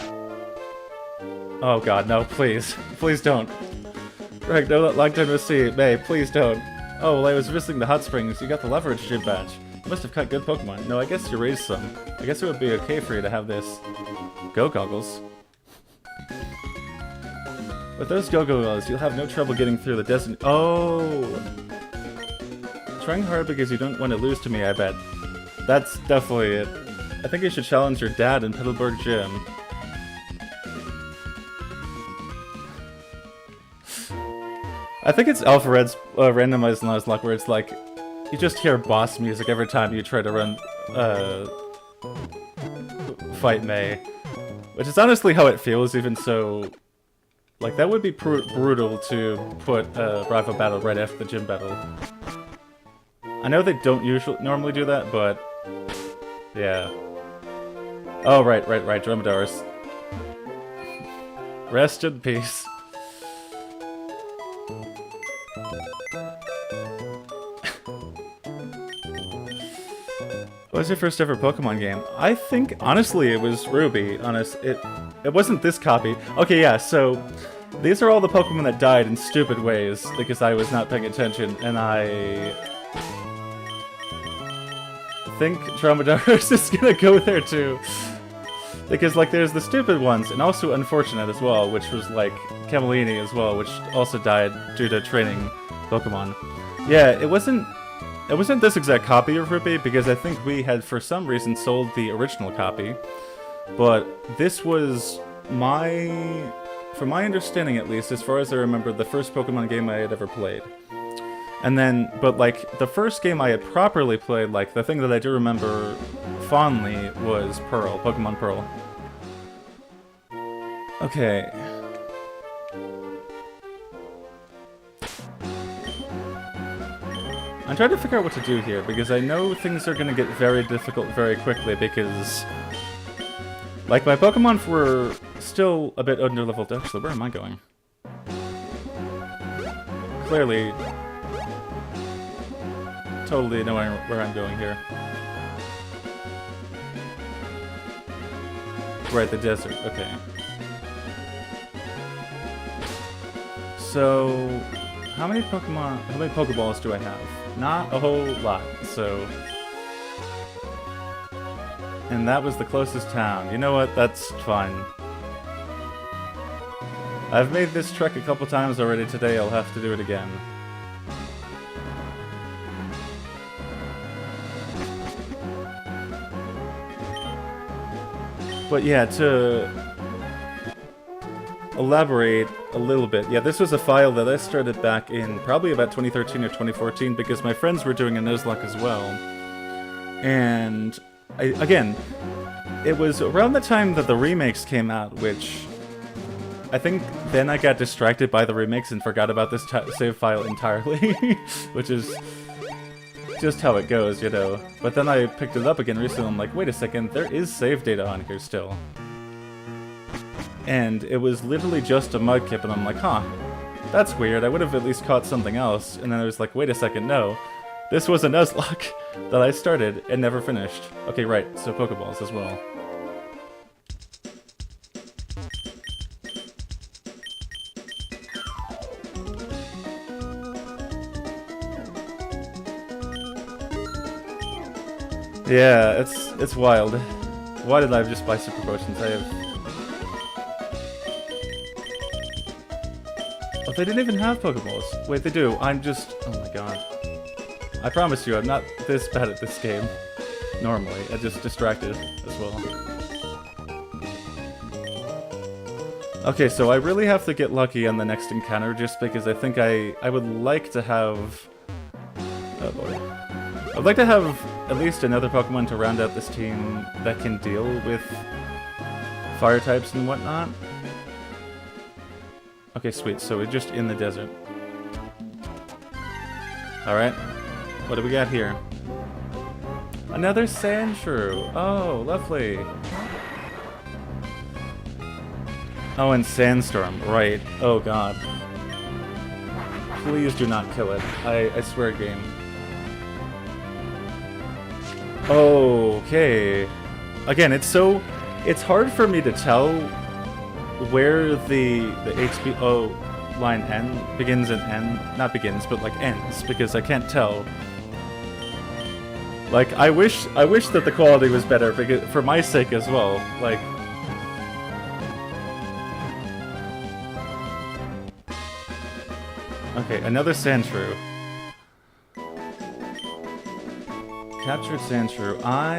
Oh god, no, please. Please don't. Greg, no, long time no see. May, please don't. Oh, well, I was visiting the hot springs. You got the leverage gym badge. You must have caught good Pokemon. No, I guess you raised some. I guess it would be okay for you to have this. Go goggles. With those go-go goggles, you'll have no trouble getting through the desert. Oh! Trying hard because you don't want to lose to me, I bet. That's definitely it. I think you should challenge your dad in Petalburg Gym. I think it's Alpha Red's randomized Nuzlocke where it's like, you just hear boss music every time you try to run, fight May. Which is honestly how it feels, even so... Like, that would be brutal to put rival battle right after the gym battle. I know they don't normally do that, but... Yeah. Oh, right, Dromedars. Rest in peace. What was your first ever Pokemon game? I think, honestly, it was Ruby. It wasn't this copy. Okay, yeah, so... These are all the Pokemon that died in stupid ways, because I was not paying attention, and I... think Dromedars is gonna go there too. Because, like, there's the stupid ones, and also Unfortunate as well, which was, like, Camelini as well, which also died due to training Pokemon. Yeah, it wasn't this exact copy of Ruby, because I think we had, for some reason, sold the original copy. But this was from my understanding at least, as far as I remember, the first Pokemon game I had ever played. And then, but like, the first game I had properly played, like, the thing that I do remember fondly was Pearl, Pokemon Pearl. Okay. I'm trying to figure out what to do here, because I know things are going to get very difficult very quickly, because... Like, my Pokemon were still a bit under-leveled. Actually, where am I going? Clearly... Totally knowing where I'm going here. Right, the desert. Okay. So... How many Pokeballs do I have? Not a whole lot, so... And that was the closest town. You know what? That's fine. I've made this trek a couple times already today. I'll have to do it again. But yeah, elaborate a little bit. Yeah, this was a file that I started back in probably about 2013 or 2014 because my friends were doing a Nuzlocke as well. And, again, it was around the time that the remakes came out, which I think then I got distracted by the remakes and forgot about this save file entirely, which is just how it goes, you know. But then I picked it up again recently, I'm like, wait a second, there is save data on here still. And it was literally just a Mudkip, and I'm like, huh, that's weird, I would have at least caught something else. And then I was like, wait a second, no. This was a Nuzlocke that I started and never finished. Okay, right, so Pokeballs as well. Yeah, it's wild. Why did I just buy super potions? I have... Oh, they didn't even have Pokeballs. Wait, they do. I'm just... Oh my god. I promise you, I'm not this bad at this game. Normally. I'm just distracted as well. Okay, so I really have to get lucky on the next encounter just because I think I would like to have... Oh boy. I'd like to have at least another Pokemon to round out this team that can deal with fire types and whatnot. Okay, sweet. So we're just in the desert. Alright. What do we got here? Another Sandshrew. Oh, lovely. Oh, and Sandstorm. Right. Oh, God. Please do not kill it. I swear, game. Okay. Again, it's hard for me to tell where the HPO line begins and not begins, but like ends, because I can't tell. Like, I wish that the quality was better, because, for my sake as well. Like, okay, another Sandshrew. Captured Sandshrew. Huh.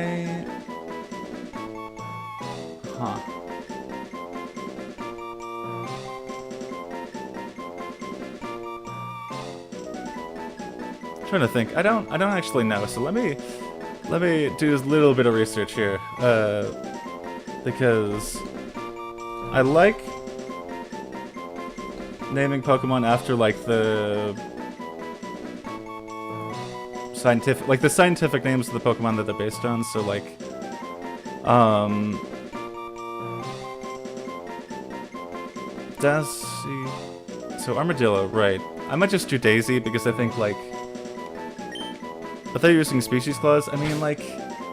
I'm trying to think. I don't actually know. So let me do a little bit of research here. Because I like naming Pokemon after like the scientific names of the Pokemon that they're based on. So like, so Armadillo, right? I might just do Daisy because I think like, I thought you were using Species Clause. I mean, like,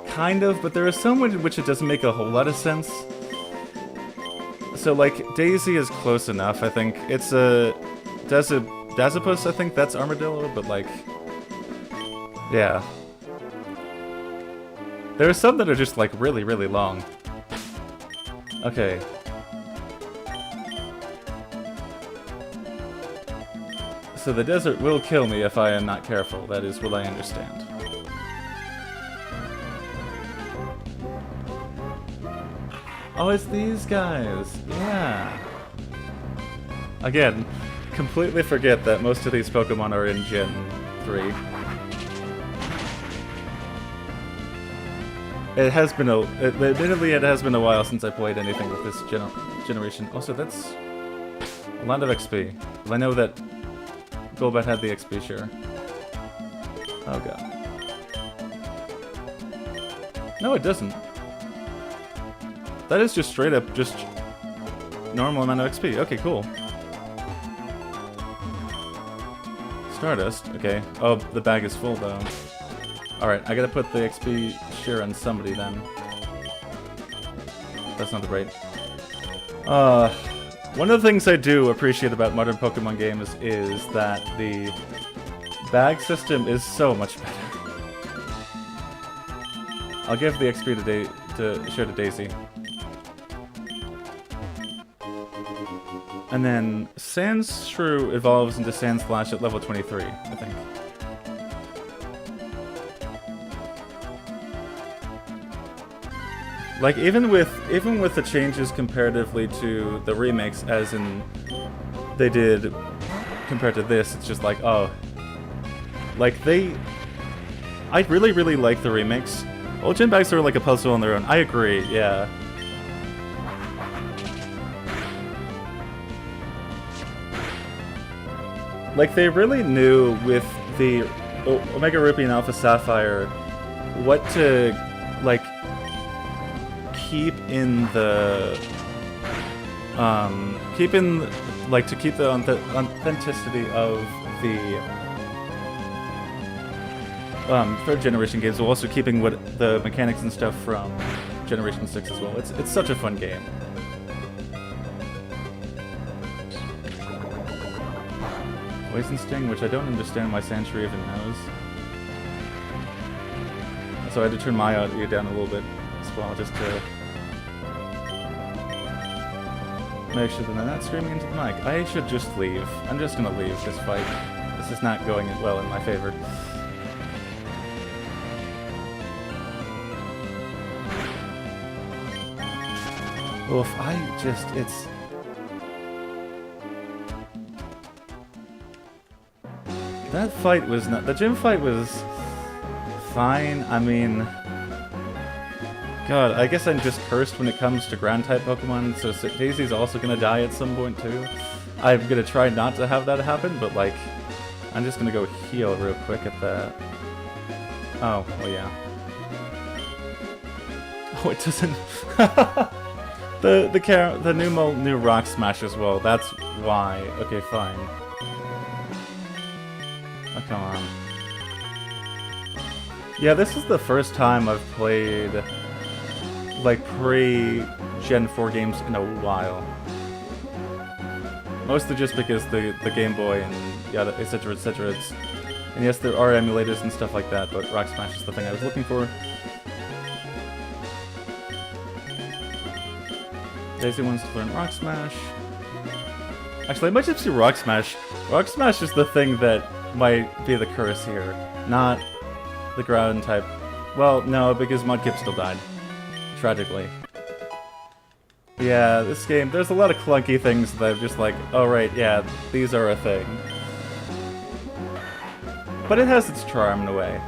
kind of, but there are some in which it doesn't make a whole lot of sense. So like, Daisy is close enough. I think it's a Dazapus. I think that's Armadillo, but like. Yeah. There are some that are just, like, really, really long. Okay. So the desert will kill me if I am not careful. That is what I understand. Oh, it's these guys. Yeah. Again, completely forget that most of these Pokemon are in Gen 3. It has been admittedly, it has been a while since I played anything with this generation. Also, that's a lot of XP. I know that Golbat had the XP share. Oh god. No, it doesn't. That is just straight up just normal amount of XP. Okay, cool. Stardust. Okay. Oh, the bag is full though. Alright, I gotta put the XP share on somebody then. That's not right. One of the things I do appreciate about modern Pokemon games is that the bag system is so much better. I'll give the XP to share to Daisy. And then Sandshrew evolves into Sandslash at level 23, I think. Like even with the changes comparatively to the remakes, as in they did compared to this, it's just like, oh, like I really like the remakes. Well, gym bags are like a puzzle on their own. I agree, yeah. Like they really knew with the Omega Ruby and Alpha Sapphire what to like keep in the to keep the authenticity of the third generation games, while also keeping what the mechanics and stuff from Generation 6 as well. It's such a fun game. Poison Sting, which I don't understand why Sandshrew even knows. So I had to turn my audio down a little bit as well, just to make sure that I'm not screaming into the mic. I should just leave. I'm just gonna leave this fight. This is not going well in my favor. Oof, it's... That fight was not... The gym fight was fine. I mean... God, I guess I'm just cursed when it comes to ground-type Pokemon, so Daisy's also gonna die at some point, too. I'm gonna try not to have that happen, but, like... I'm just gonna go heal real quick at that. Oh, well, yeah. Oh, it doesn't... The new Rock Smash as well, that's why. Okay, fine. Oh, come on. Yeah, this is the first time I've played, like, pre-Gen 4 games in a while. Mostly just because the Game Boy and yeah, etc, etc. And yes, there are emulators and stuff like that, but Rock Smash is the thing I was looking for. Daisy wants to learn Rock Smash. Actually, I might just do Rock Smash. Rock Smash is the thing that might be the curse here, not the ground type. Well, no, because Mudkip still died. Tragically. Yeah, this game, there's a lot of clunky things that I'm just like, oh right, yeah, these are a thing. But it has its charm in a way.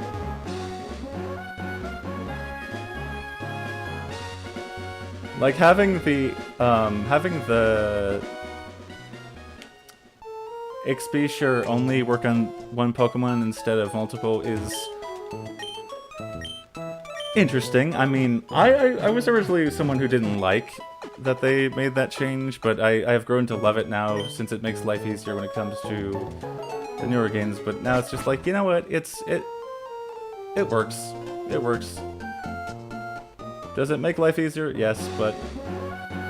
Like having the XP share only work on one Pokemon instead of multiple is interesting. I mean, I was originally someone who didn't like that they made that change, but I have grown to love it now since it makes life easier when it comes to the newer games. But now it's just like, you know what? It works. It works. Does it make life easier? Yes, but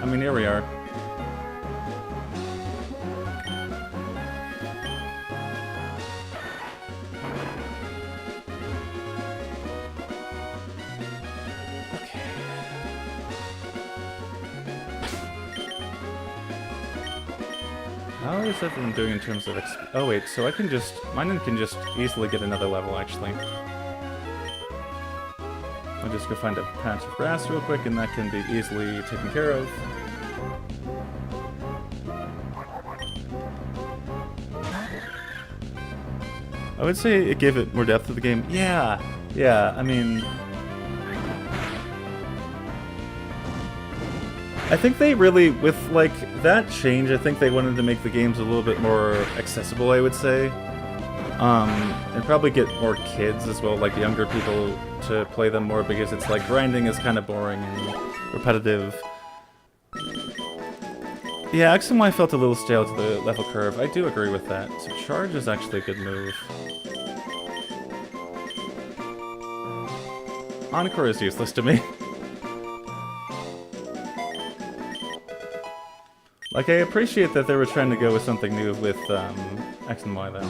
I mean, here we are. Okay. How is everyone doing in terms of XP? Oh wait, so I can just... Mine can just easily get another level, actually. I'll just go find a patch of grass real quick, and that can be easily taken care of. I would say it gave it more depth to the game. Yeah, I mean... I think they really, with, like, that change, I think they wanted to make the games a little bit more accessible, I would say. And probably get more kids as well, like younger people, to play them more, because it's like grinding is kind of boring and repetitive. Yeah, X and Y felt a little stale to the level curve. I do agree with that. So charge is actually a good move. Encore is useless to me. Like, I appreciate that they were trying to go with something new with X and Y though.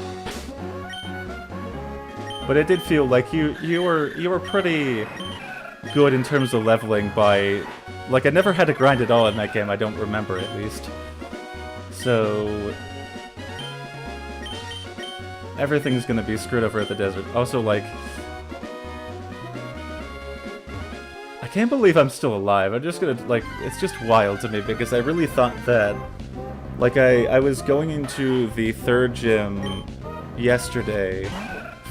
But it did feel like you were pretty good in terms of leveling by... Like, I never had to grind at all in that game, I don't remember at least. So... everything's gonna be screwed over at the desert. Also, like... I can't believe I'm still alive. I'm just gonna, like, it's just wild to me because I really thought that, like, I was going into the third gym yesterday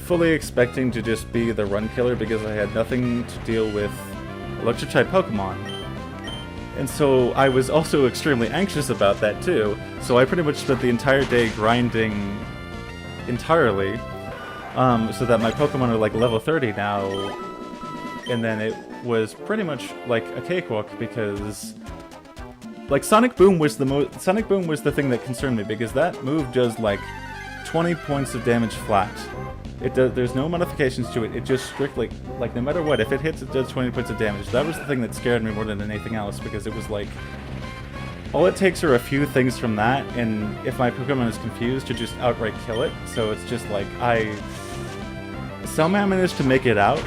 fully expecting to just be the run killer because I had nothing to deal with electric type Pokemon. And so I was also extremely anxious about that too. So I pretty much spent the entire day grinding entirely, so that my Pokemon are like level 30 now. And then it was pretty much like a cakewalk because, like, Sonic Boom was the thing that concerned me because that move does like 20 points of damage flat. There's no modifications to it. It just strictly, like, no matter what, if it hits, it does 20 points of damage. That was the thing that scared me more than anything else, because it was like, all it takes are a few things from that, and if my Pokemon is confused, to just outright kill it. So it's just like, I somehow managed to make it out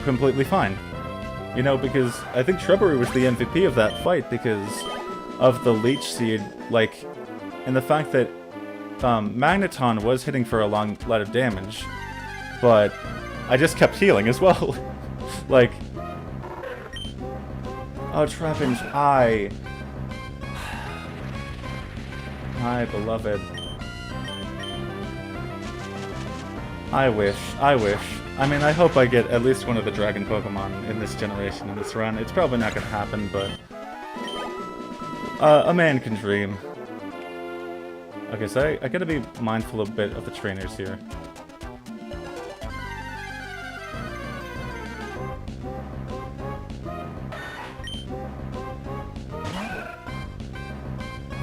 completely fine. You know, because I think Shrubbery was the MVP of that fight because of the Leech Seed, like, and the fact that Magneton was hitting for a lot of damage, but I just kept healing as well. Like, oh, Trapinch, my beloved. I wish. I mean, I hope I get at least one of the Dragon Pokemon in this generation, in this run. It's probably not gonna happen, but a man can dream. Okay, so I gotta be mindful a bit of the trainers here.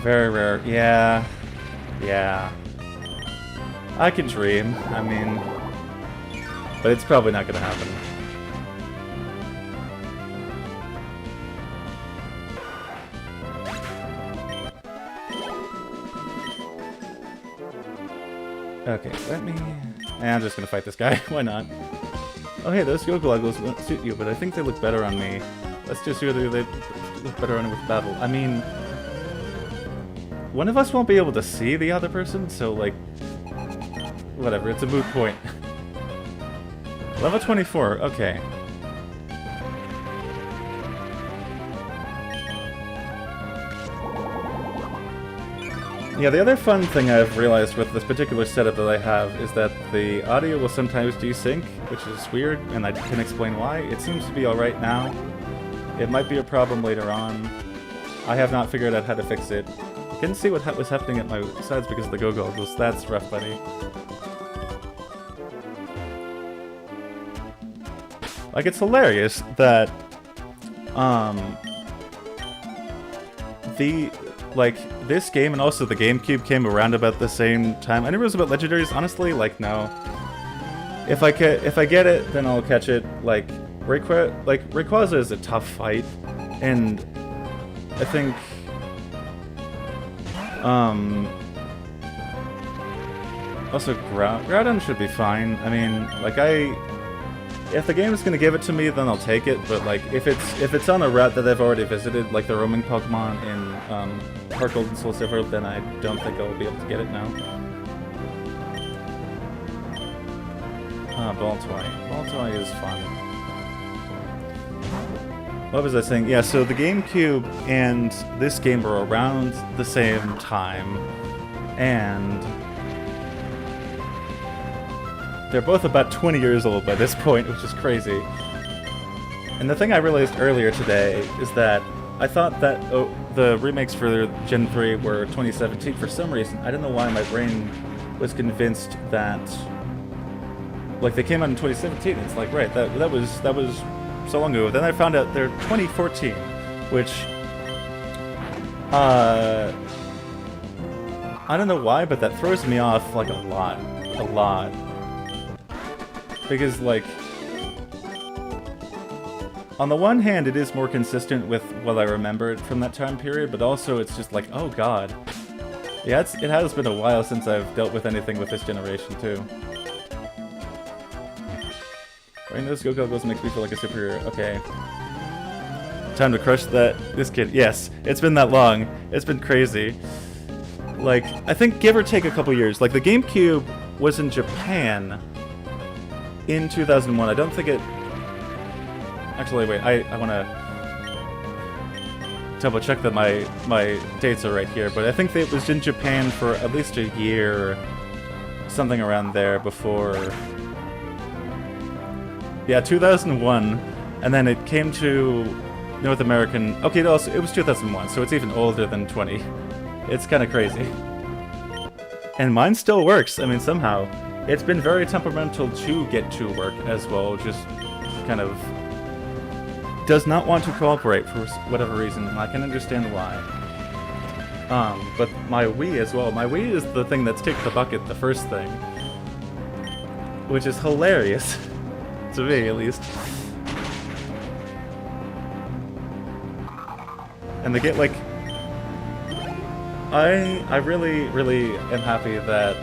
Very rare. Yeah. I can dream. I mean, but it's probably not gonna happen. Okay, let me... I'm just gonna fight this guy. Why not? Oh hey, those Go-Goggles won't suit you, but I think they look better on me. Let's just see whether they look better on it with battle. I mean... one of us won't be able to see the other person, so, like... whatever, it's a moot point. Level 24, okay. Yeah, the other fun thing I've realized with this particular setup that I have is that the audio will sometimes desync, which is weird, and I can explain why. It seems to be alright now. It might be a problem later on. I have not figured out how to fix it. I couldn't see what was happening at my sides because of the Go-Goggles. That's rough, buddy. Like, it's hilarious that, this game and also the GameCube came around about the same time. I never was about Legendaries, honestly, like, no. If I get it, then I'll catch it. Like, Rayquaza is a tough fight, and I think, also Groudon should be fine. I mean, like, if the game is gonna give it to me, then I'll take it. But like, if it's on a route that I've already visited, like the roaming Pokemon in Heart Gold and Soul Silver, then I don't think I'll be able to get it now. Baltoy is fun. What was I saying? Yeah, so the GameCube and this game were around the same time, and they're both about 20 years old by this point, which is crazy. And the thing I realized earlier today is that I thought that the remakes for Gen 3 were 2017 for some reason. I don't know why my brain was convinced that, like, they came out in 2017. It's like, right, that was so long ago. Then I found out they're 2014, which I don't know why, but that throws me off like a lot. Because, like, on the one hand, it is more consistent with what I remembered from that time period, but also it's just like, oh god. Yeah, it has been a while since I've dealt with anything with this generation, too. Wearing those Go-Goggles makes me feel like a superhero. Okay. Time to crush this kid. Yes, it's been that long. It's been crazy. Like, I think give or take a couple years. Like, the GameCube was in Japan in 2001. I Actually, wait, I want to double check that my dates are right here, but I think it was in Japan for at least a year, something around there before. Yeah, 2001, and then it came to North American. Okay, it was 2001, so it's even older than 20. It's kind of crazy. And mine still works. I mean, somehow. It's been very temperamental to get to work as well, just kind of does not want to cooperate for whatever reason, and I can understand why. But my Wii as well. My Wii is the thing that's kicked the bucket, the first thing. Which is hilarious. To me, at least. And they get, like... I really, really am happy that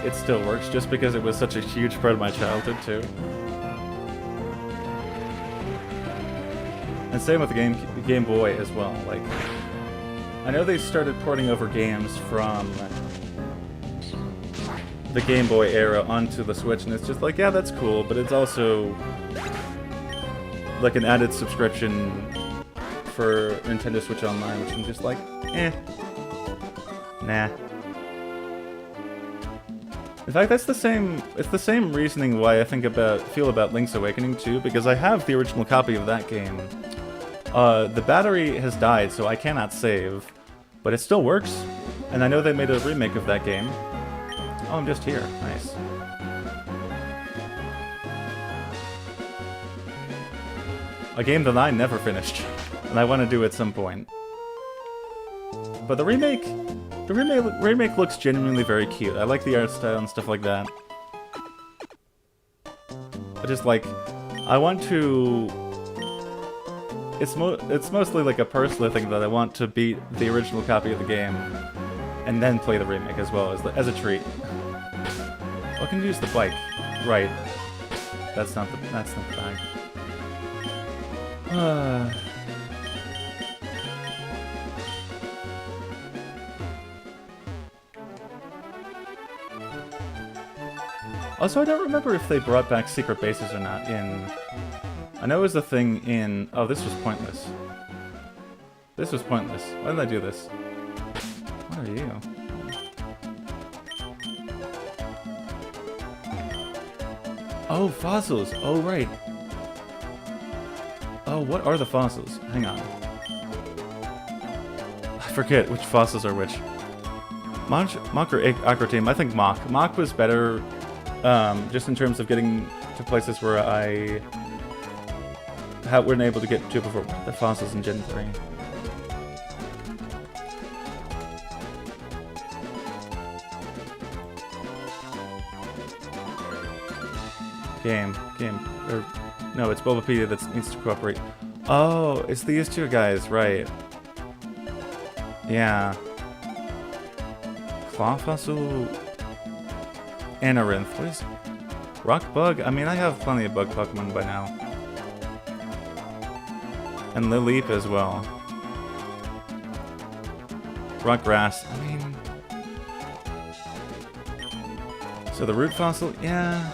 it still works, just because it was such a huge part of my childhood, too. And same with the Game Boy as well. Like, I know they started porting over games from the Game Boy era onto the Switch, and it's just like, yeah, that's cool, but it's also like an added subscription for Nintendo Switch Online, which I'm just like, eh. Nah. In fact, it's the same reasoning why I feel about Link's Awakening too, because I have the original copy of that game. The battery has died, so I cannot save, but it still works. And I know they made a remake of that game. Oh, I'm just here. Nice. A game that I never finished, and I want to do at some point. But the remake looks genuinely very cute. I like the art style and stuff like that. I just like, I want to... It's mostly like a personal thing that I want to beat the original copy of the game, and then play the remake as well, as a treat. I can use the bike. Right. That's not the bag. Also, I don't remember if they brought back secret bases or not in... I know it was a thing in... Oh, this was pointless. This was pointless. Why did I do this? What are you? Oh, fossils! Oh, right. Oh, what are the fossils? Hang on. I forget which fossils are which. Mach or Acroteam? I think Mach. Mach was better, just in terms of getting to places where I weren't able to get to before. The fossils in Gen 3. Game. Or, no, it's Bulbapedia that needs to cooperate. Oh, it's these two guys, right. Yeah. Claw Fossil... Anarinth. What is... Rock Bug? I mean, I have plenty of bug Pokemon by now. And Lileep as well. Rock Grass. I mean... So the Root Fossil? Yeah...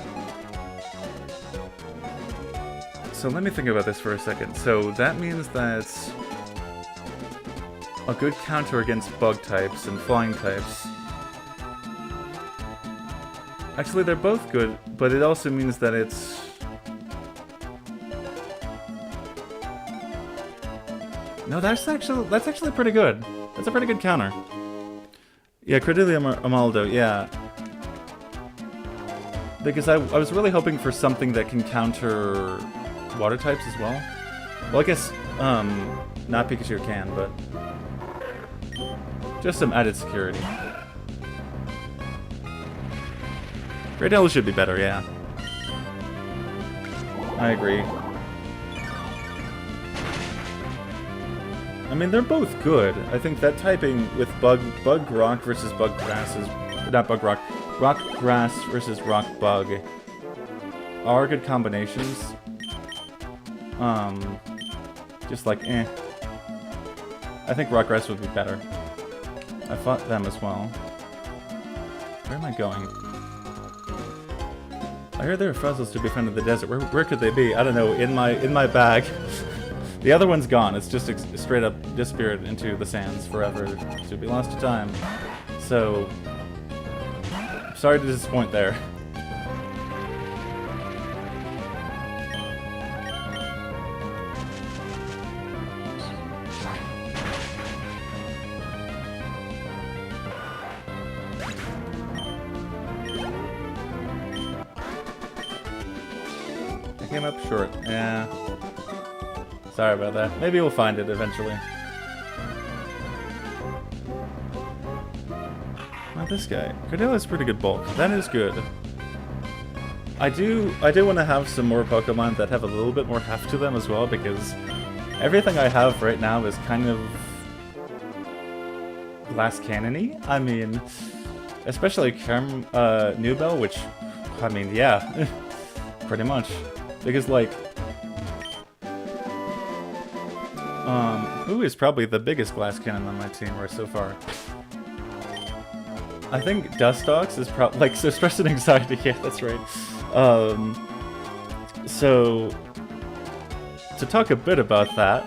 So let me think about this for a second. So that means that a good counter against bug types and flying types. Actually, they're both good, but it also means that it's... No, that's actually pretty good. That's a pretty good counter. Yeah, Cordelia Amaldo, yeah. Because I was really hoping for something that can counter water types as well. Well, I guess, not Pikachu can, but just some added security. Great Hill should be better, yeah. I agree. I mean, they're both good. I think that typing with Bug Rock versus Bug Grass is... Not Bug Rock. Rock Grass versus Rock Bug are good combinations. Just like, eh. I think Rock Grass would be better. I fought them as well. Where am I going? I heard there are fossils to be found in the desert. Where could they be? I don't know. In my bag. The other one's gone. It's just straight up disappeared into the sands forever to be lost to time. So, sorry to disappoint there. I came up short. Yeah. Sorry about that. Maybe we'll find it eventually. Not this guy. Cordell has pretty good bulk. That is good. I do want to have some more Pokemon that have a little bit more heft to them as well, because everything I have right now is kind of glass cannon-y. I mean, especially Nubel, which, I mean, yeah, pretty much. Because, like, who is probably the biggest glass cannon on my team right so far? I think Dustox is probably, like, so stress and anxiety, yeah, that's right. So, to talk a bit about that,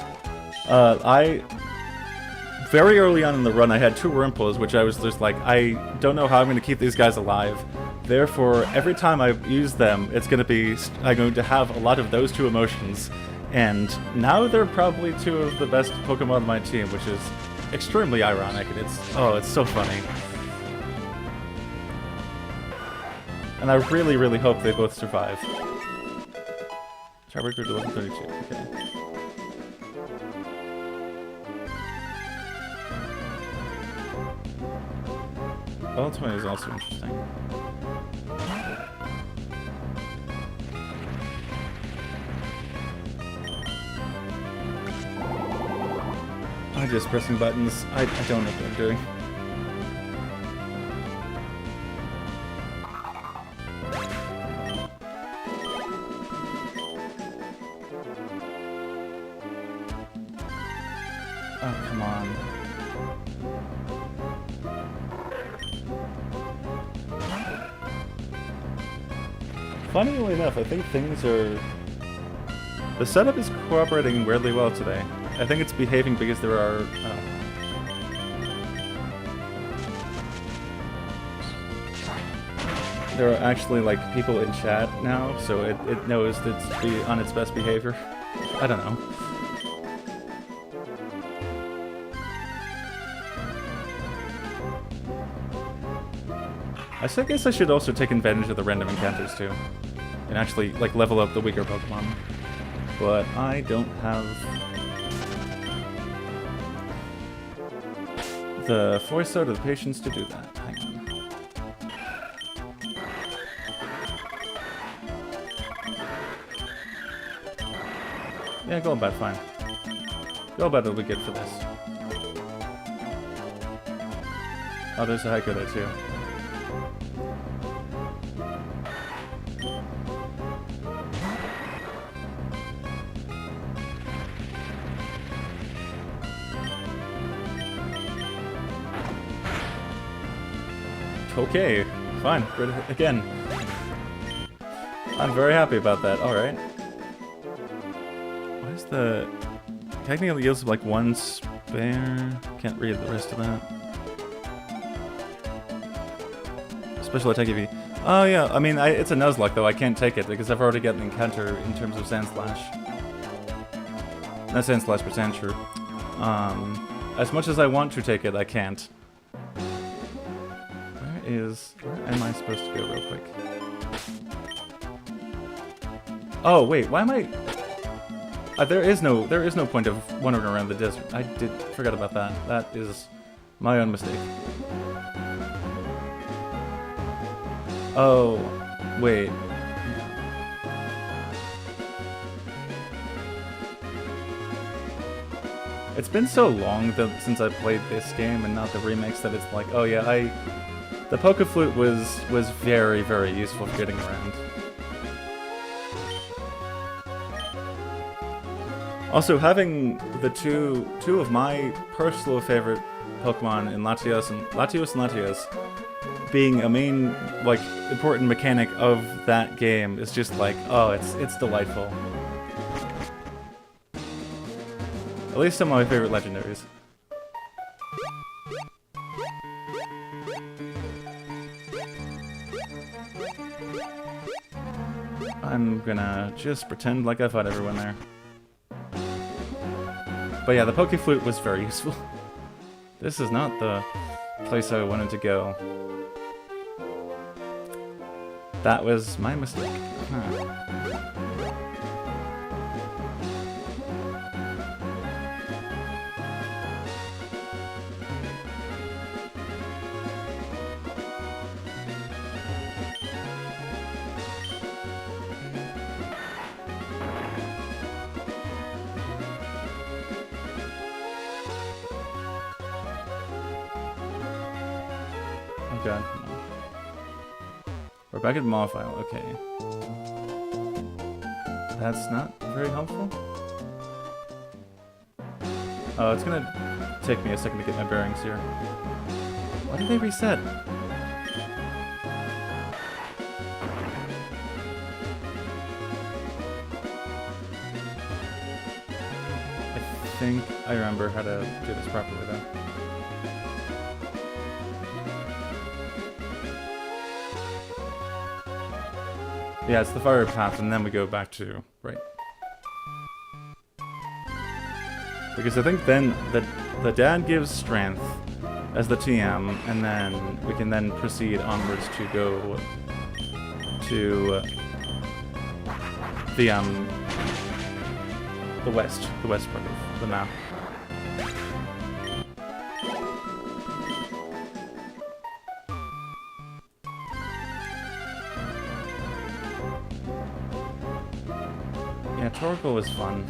very early on in the run I had 2 Wurmples, which I was just like, I don't know how I'm going to keep these guys alive. Therefore, every time I use them, I'm going to have a lot of those 2 emotions. And now they're probably 2 of the best Pokemon on my team, which is extremely ironic, and it's so funny. And I really, really hope they both survive. Tiebreaker to level 32, okay. Level 20 is also interesting. I'm just pressing buttons. I don't know what I'm doing. Oh, come on. Funnily enough, I think things are... The setup is cooperating weirdly well today. I think it's behaving because there are... there are actually, like, people in chat now, so it knows it's on its best behavior. I don't know. I guess I should also take advantage of the random encounters, too. And actually, like, level up the weaker Pokemon. But I don't have... the foresight or the patience to do that. Hang on. Yeah, Golbat, fine. Golbat will be good for this. Oh, there's a hiker there too. Okay, fine. Good again. I'm very happy about that. Alright. What is the... Technically yields like 1 spare. Can't read the rest of that. Special attack EV. Oh yeah, I mean, it's a Nuzlocke though. I can't take it because I've already got an encounter in terms of Sand Slash. Not Sand Slash, but Sandshrew. As much as I want to take it, I can't. Where am I supposed to go real quick? Oh wait, why am I... there is no point of wandering around the desert. I forgot about that. That is my own mistake. Oh, wait. It's been so long since I played this game and not the remakes that it's like, oh yeah, the Poké Flute was very, very useful for getting around. Also, having the two of my personal favorite Pokemon in Latios and Latios, being a main, like, important mechanic of that game is just like, oh, it's delightful. At least some of my favorite legendaries. I'm gonna just pretend like I fought everyone there. But yeah, the Poke Flute was very useful. This is not the place I wanted to go. That was my mistake. Huh. God. We're back at Mawfile, okay. That's not very helpful. Oh, it's gonna take me a second to get my bearings here. Why did they reset? I think I remember how to do this properly though. Yeah, it's the fire path, and then we go back to right. Because I think then the dad gives strength as the TM, and then we can then proceed onwards to go to the west part of the map. Yeah, Torkoal was fun.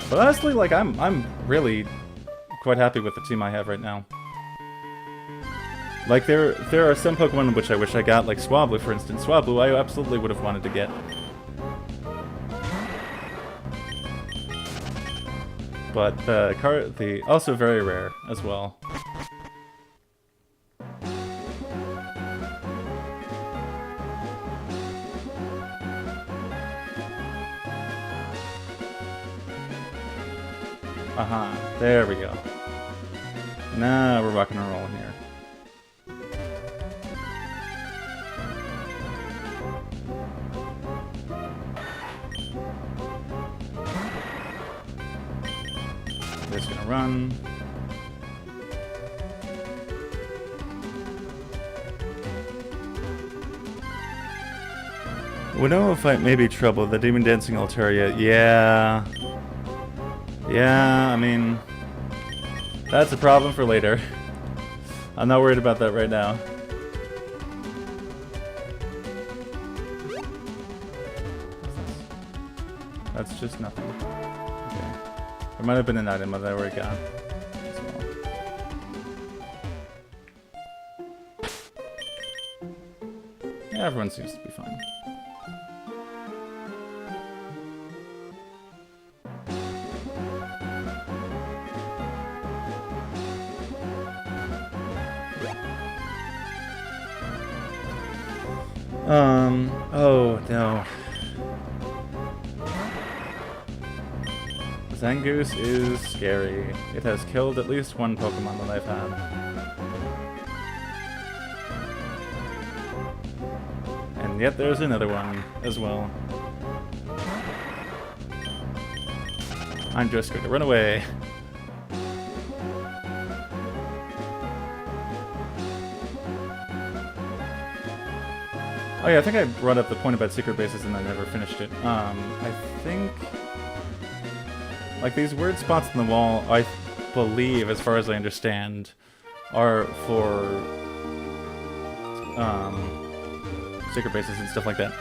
But honestly, like, I'm really quite happy with the team I have right now. Like, there are some Pokemon which I wish I got, like Swablu, for instance. Swablu, I absolutely would have wanted to get. But the also very rare as well. Aha, there we go. Now we're rocking and rolling here. Just gonna run. Winnow fight may be trouble. The demon dancing Altaria, yeah. Yeah, I mean, that's a problem for later. I'm not worried about that right now. That's just nothing. Okay. There might have been an item that I already got as well. Yeah, everyone seems to be fine. Oh no. Zangoose is scary. It has killed at least one Pokemon that I've had. And yet there's another one as well. I'm just going to run away. Oh yeah, I think I brought up the point about secret bases and I never finished it. I think... like, these weird spots in the wall, I believe, as far as I understand, are for secret bases and stuff like that.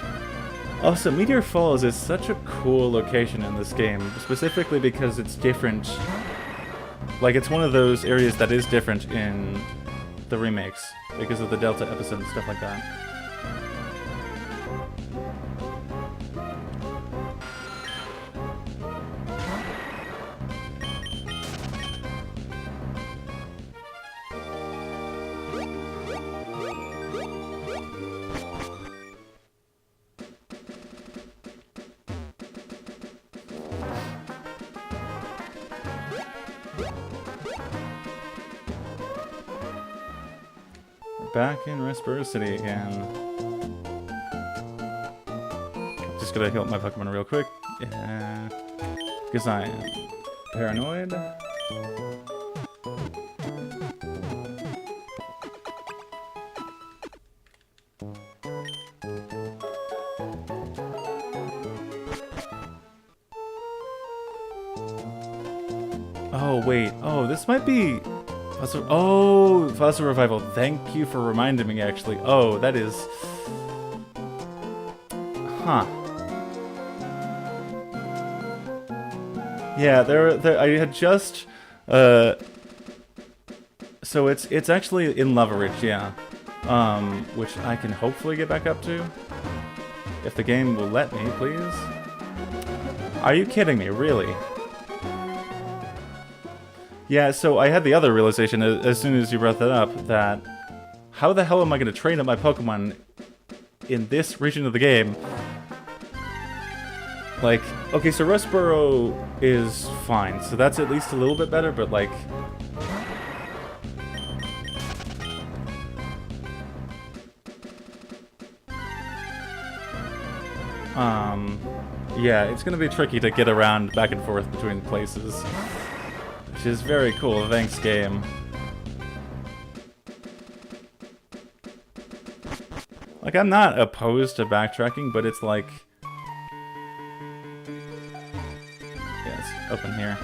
Also, Meteor Falls is such a cool location in this game, specifically because it's different. Like, it's one of those areas that is different in the remakes, because of the Delta episode and stuff like that. back in Respiro City again. Just gonna heal my Pokemon real quick. Because I am paranoid. Oh, wait. Oh, this might be... Oh, Fossil Revival. Thank you for reminding me, actually. Oh, that is... Huh. Yeah, I had just... So it's actually in Leverage, yeah. Which I can hopefully get back up to. If the game will let me, please. Are you kidding me? Really? Yeah, so I had the other realization as soon as you brought that up, that how the hell am I going to train up my Pokemon in this region of the game? Like, okay, so Rustboro is fine, so that's at least a little bit better, but like... Yeah, it's going to be tricky to get around back and forth between places. Which is very cool, thanks game. Like, I'm not opposed to backtracking, but it's like... Yeah, it's open here.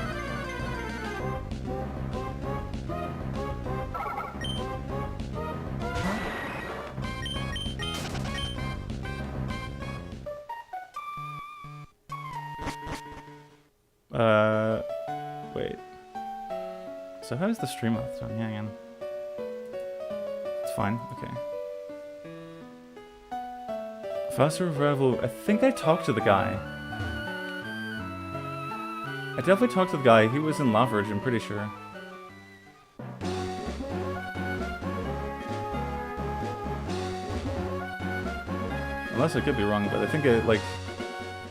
Wait. So how's the stream off? Yeah, again. It's fine, okay. Faster Revival, I think I talked to the guy. I definitely talked to the guy, he was in Leverage, I'm pretty sure. Unless I could be wrong, but I think it, like...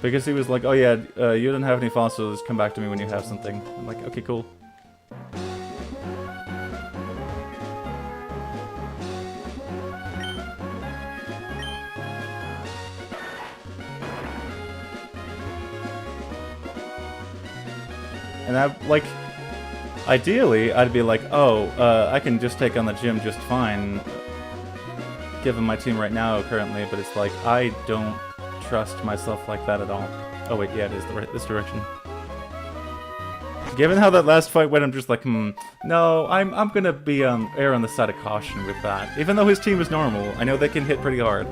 Because he was like, oh yeah, you don't have any fossils, come back to me when you have something. I'm like, okay, cool. And I, like, ideally, I'd be like, oh, I can just take on the gym just fine, given my team right now currently, but it's like, I don't trust myself like that at all. Oh wait, yeah, it is this direction. Given how that last fight went, I'm just like, no, I'm gonna be err on the side of caution with that. Even though his team is normal, I know they can hit pretty hard.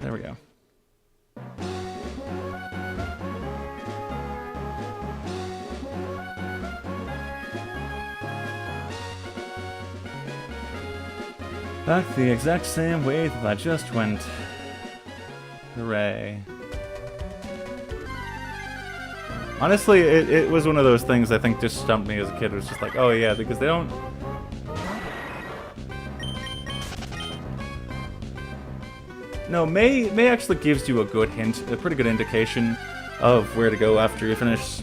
There we go. Back the exact same way that I just went. Hooray. Honestly, it was one of those things I think just stumped me as a kid. It was just like, oh yeah, because they don't... No, May actually gives you a good hint, a pretty good indication of where to go after you finish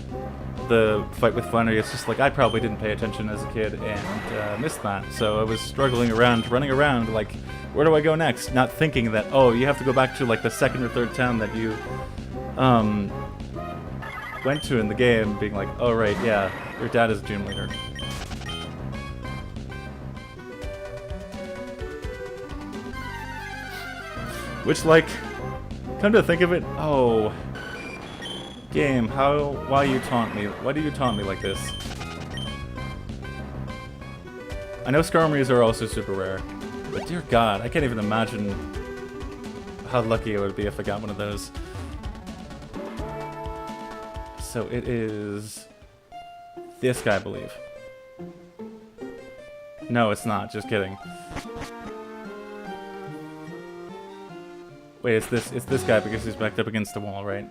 the fight with Flannery. It's just like, I probably didn't pay attention as a kid and missed that. So I was struggling around, running around, like, where do I go next? Not thinking that, oh, you have to go back to like the second or third town that you went to in the game, being like, oh right, yeah, your dad is a gym leader. Which, like, come to think of it, oh, game, why you taunt me? Why do you taunt me like this? I know Skarmories are also super rare, but dear God, I can't even imagine how lucky I would be if I got one of those. So it is this guy, I believe. No, it's not, just kidding. Wait, it's this guy because he's backed up against the wall, right?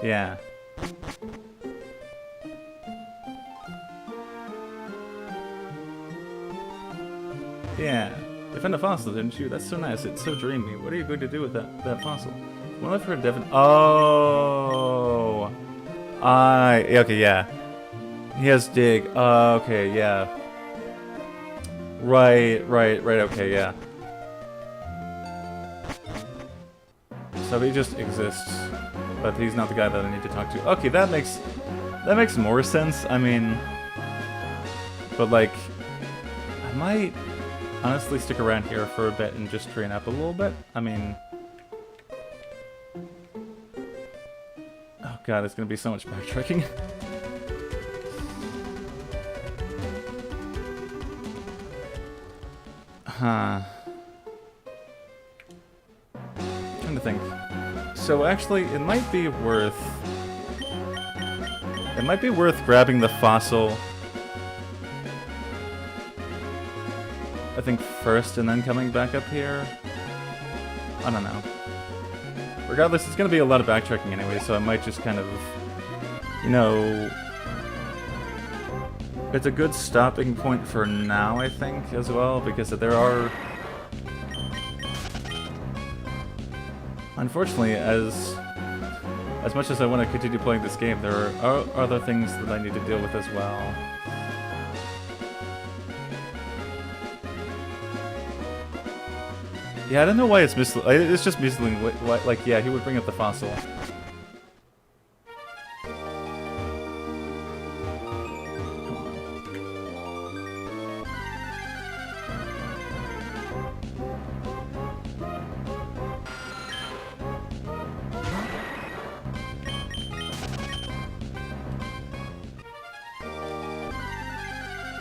Yeah. Yeah. You found a fossil, didn't you? That's so nice. It's so dreamy. What are you going to do with that fossil? Well, I've heard Devin. Oh. Okay, yeah. He has dig. Okay, yeah. Right, okay, yeah. So he just exists, but he's not the guy that I need to talk to. Okay, that makes more sense. I mean, but like, I might honestly stick around here for a bit and just train up a little bit. I mean, oh god, it's gonna be so much backtracking. Huh. Trying to think. So actually, it might be worth grabbing the fossil, I think, first and then coming back up here. I don't know. Regardless, it's gonna be a lot of backtracking anyway, so I might just kind of, you know, it's a good stopping point for now, I think, as well, because there are, unfortunately, as much as I want to continue playing this game, there are other things that I need to deal with as well. Yeah, I don't know why it's misleading. It's just misleading. Like, yeah, he would bring up the fossil.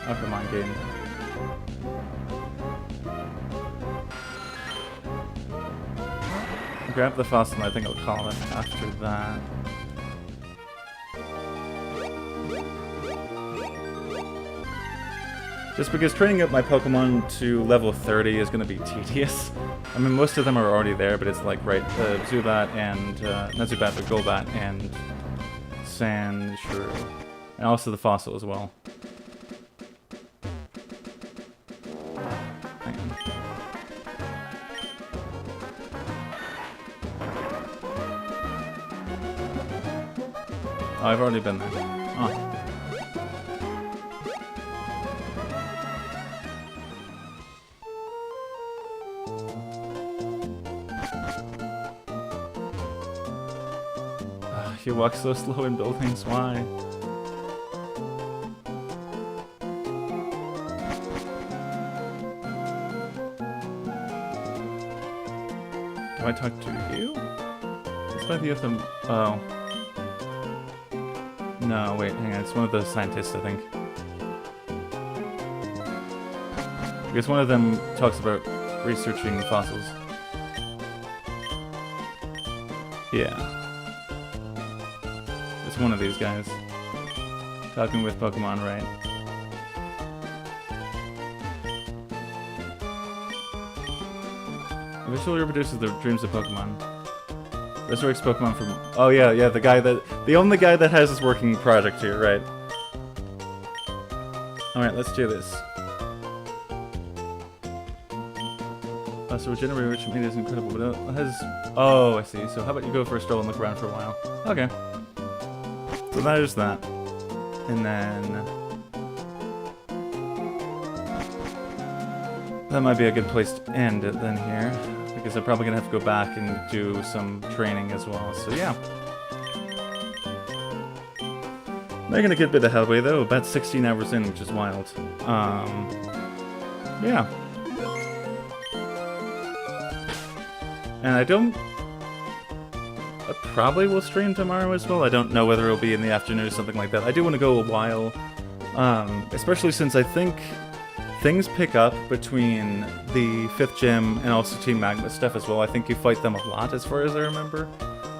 Oh, come on, game. Grab the fossil, and I think I'll call it after that. Just because training up my Pokemon to level 30 is going to be tedious. I mean, most of them are already there, but it's like, right, Zubat and, not Zubat, but Golbat and Sandshrew. And also the fossil as well. Oh, I've already been there. Oh. He walks so slow in buildings, why? Do I talk to you? This might be of them. Oh. No, wait, hang on. It's one of those scientists, I think. Because one of them talks about researching fossils. Yeah. It's one of these guys. Talking with Pokemon, right? Eventually reproduces the dreams of Pokemon. Resurrects Pokemon from... Oh yeah, the guy that... The only guy that has this working project here, right? Alright, let's do this. So regenerate which media is incredible, but it has... Oh, I see. So how about you go for a stroll and look around for a while? Okay. So there's that. And then... That might be a good place to end it then here. Because I'm probably going to have to go back and do some training as well, so yeah. Making a good bit of headway though, about 16 hours in, which is wild. Yeah. And I probably will stream tomorrow as well. I don't know whether it'll be in the afternoon or something like that. I do want to go a while, especially since I think things pick up between the 5th gym and also Team Magma stuff as well. I think you fight them a lot as far as I remember.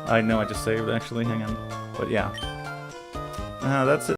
I know I just saved actually, hang on. But yeah. That's it.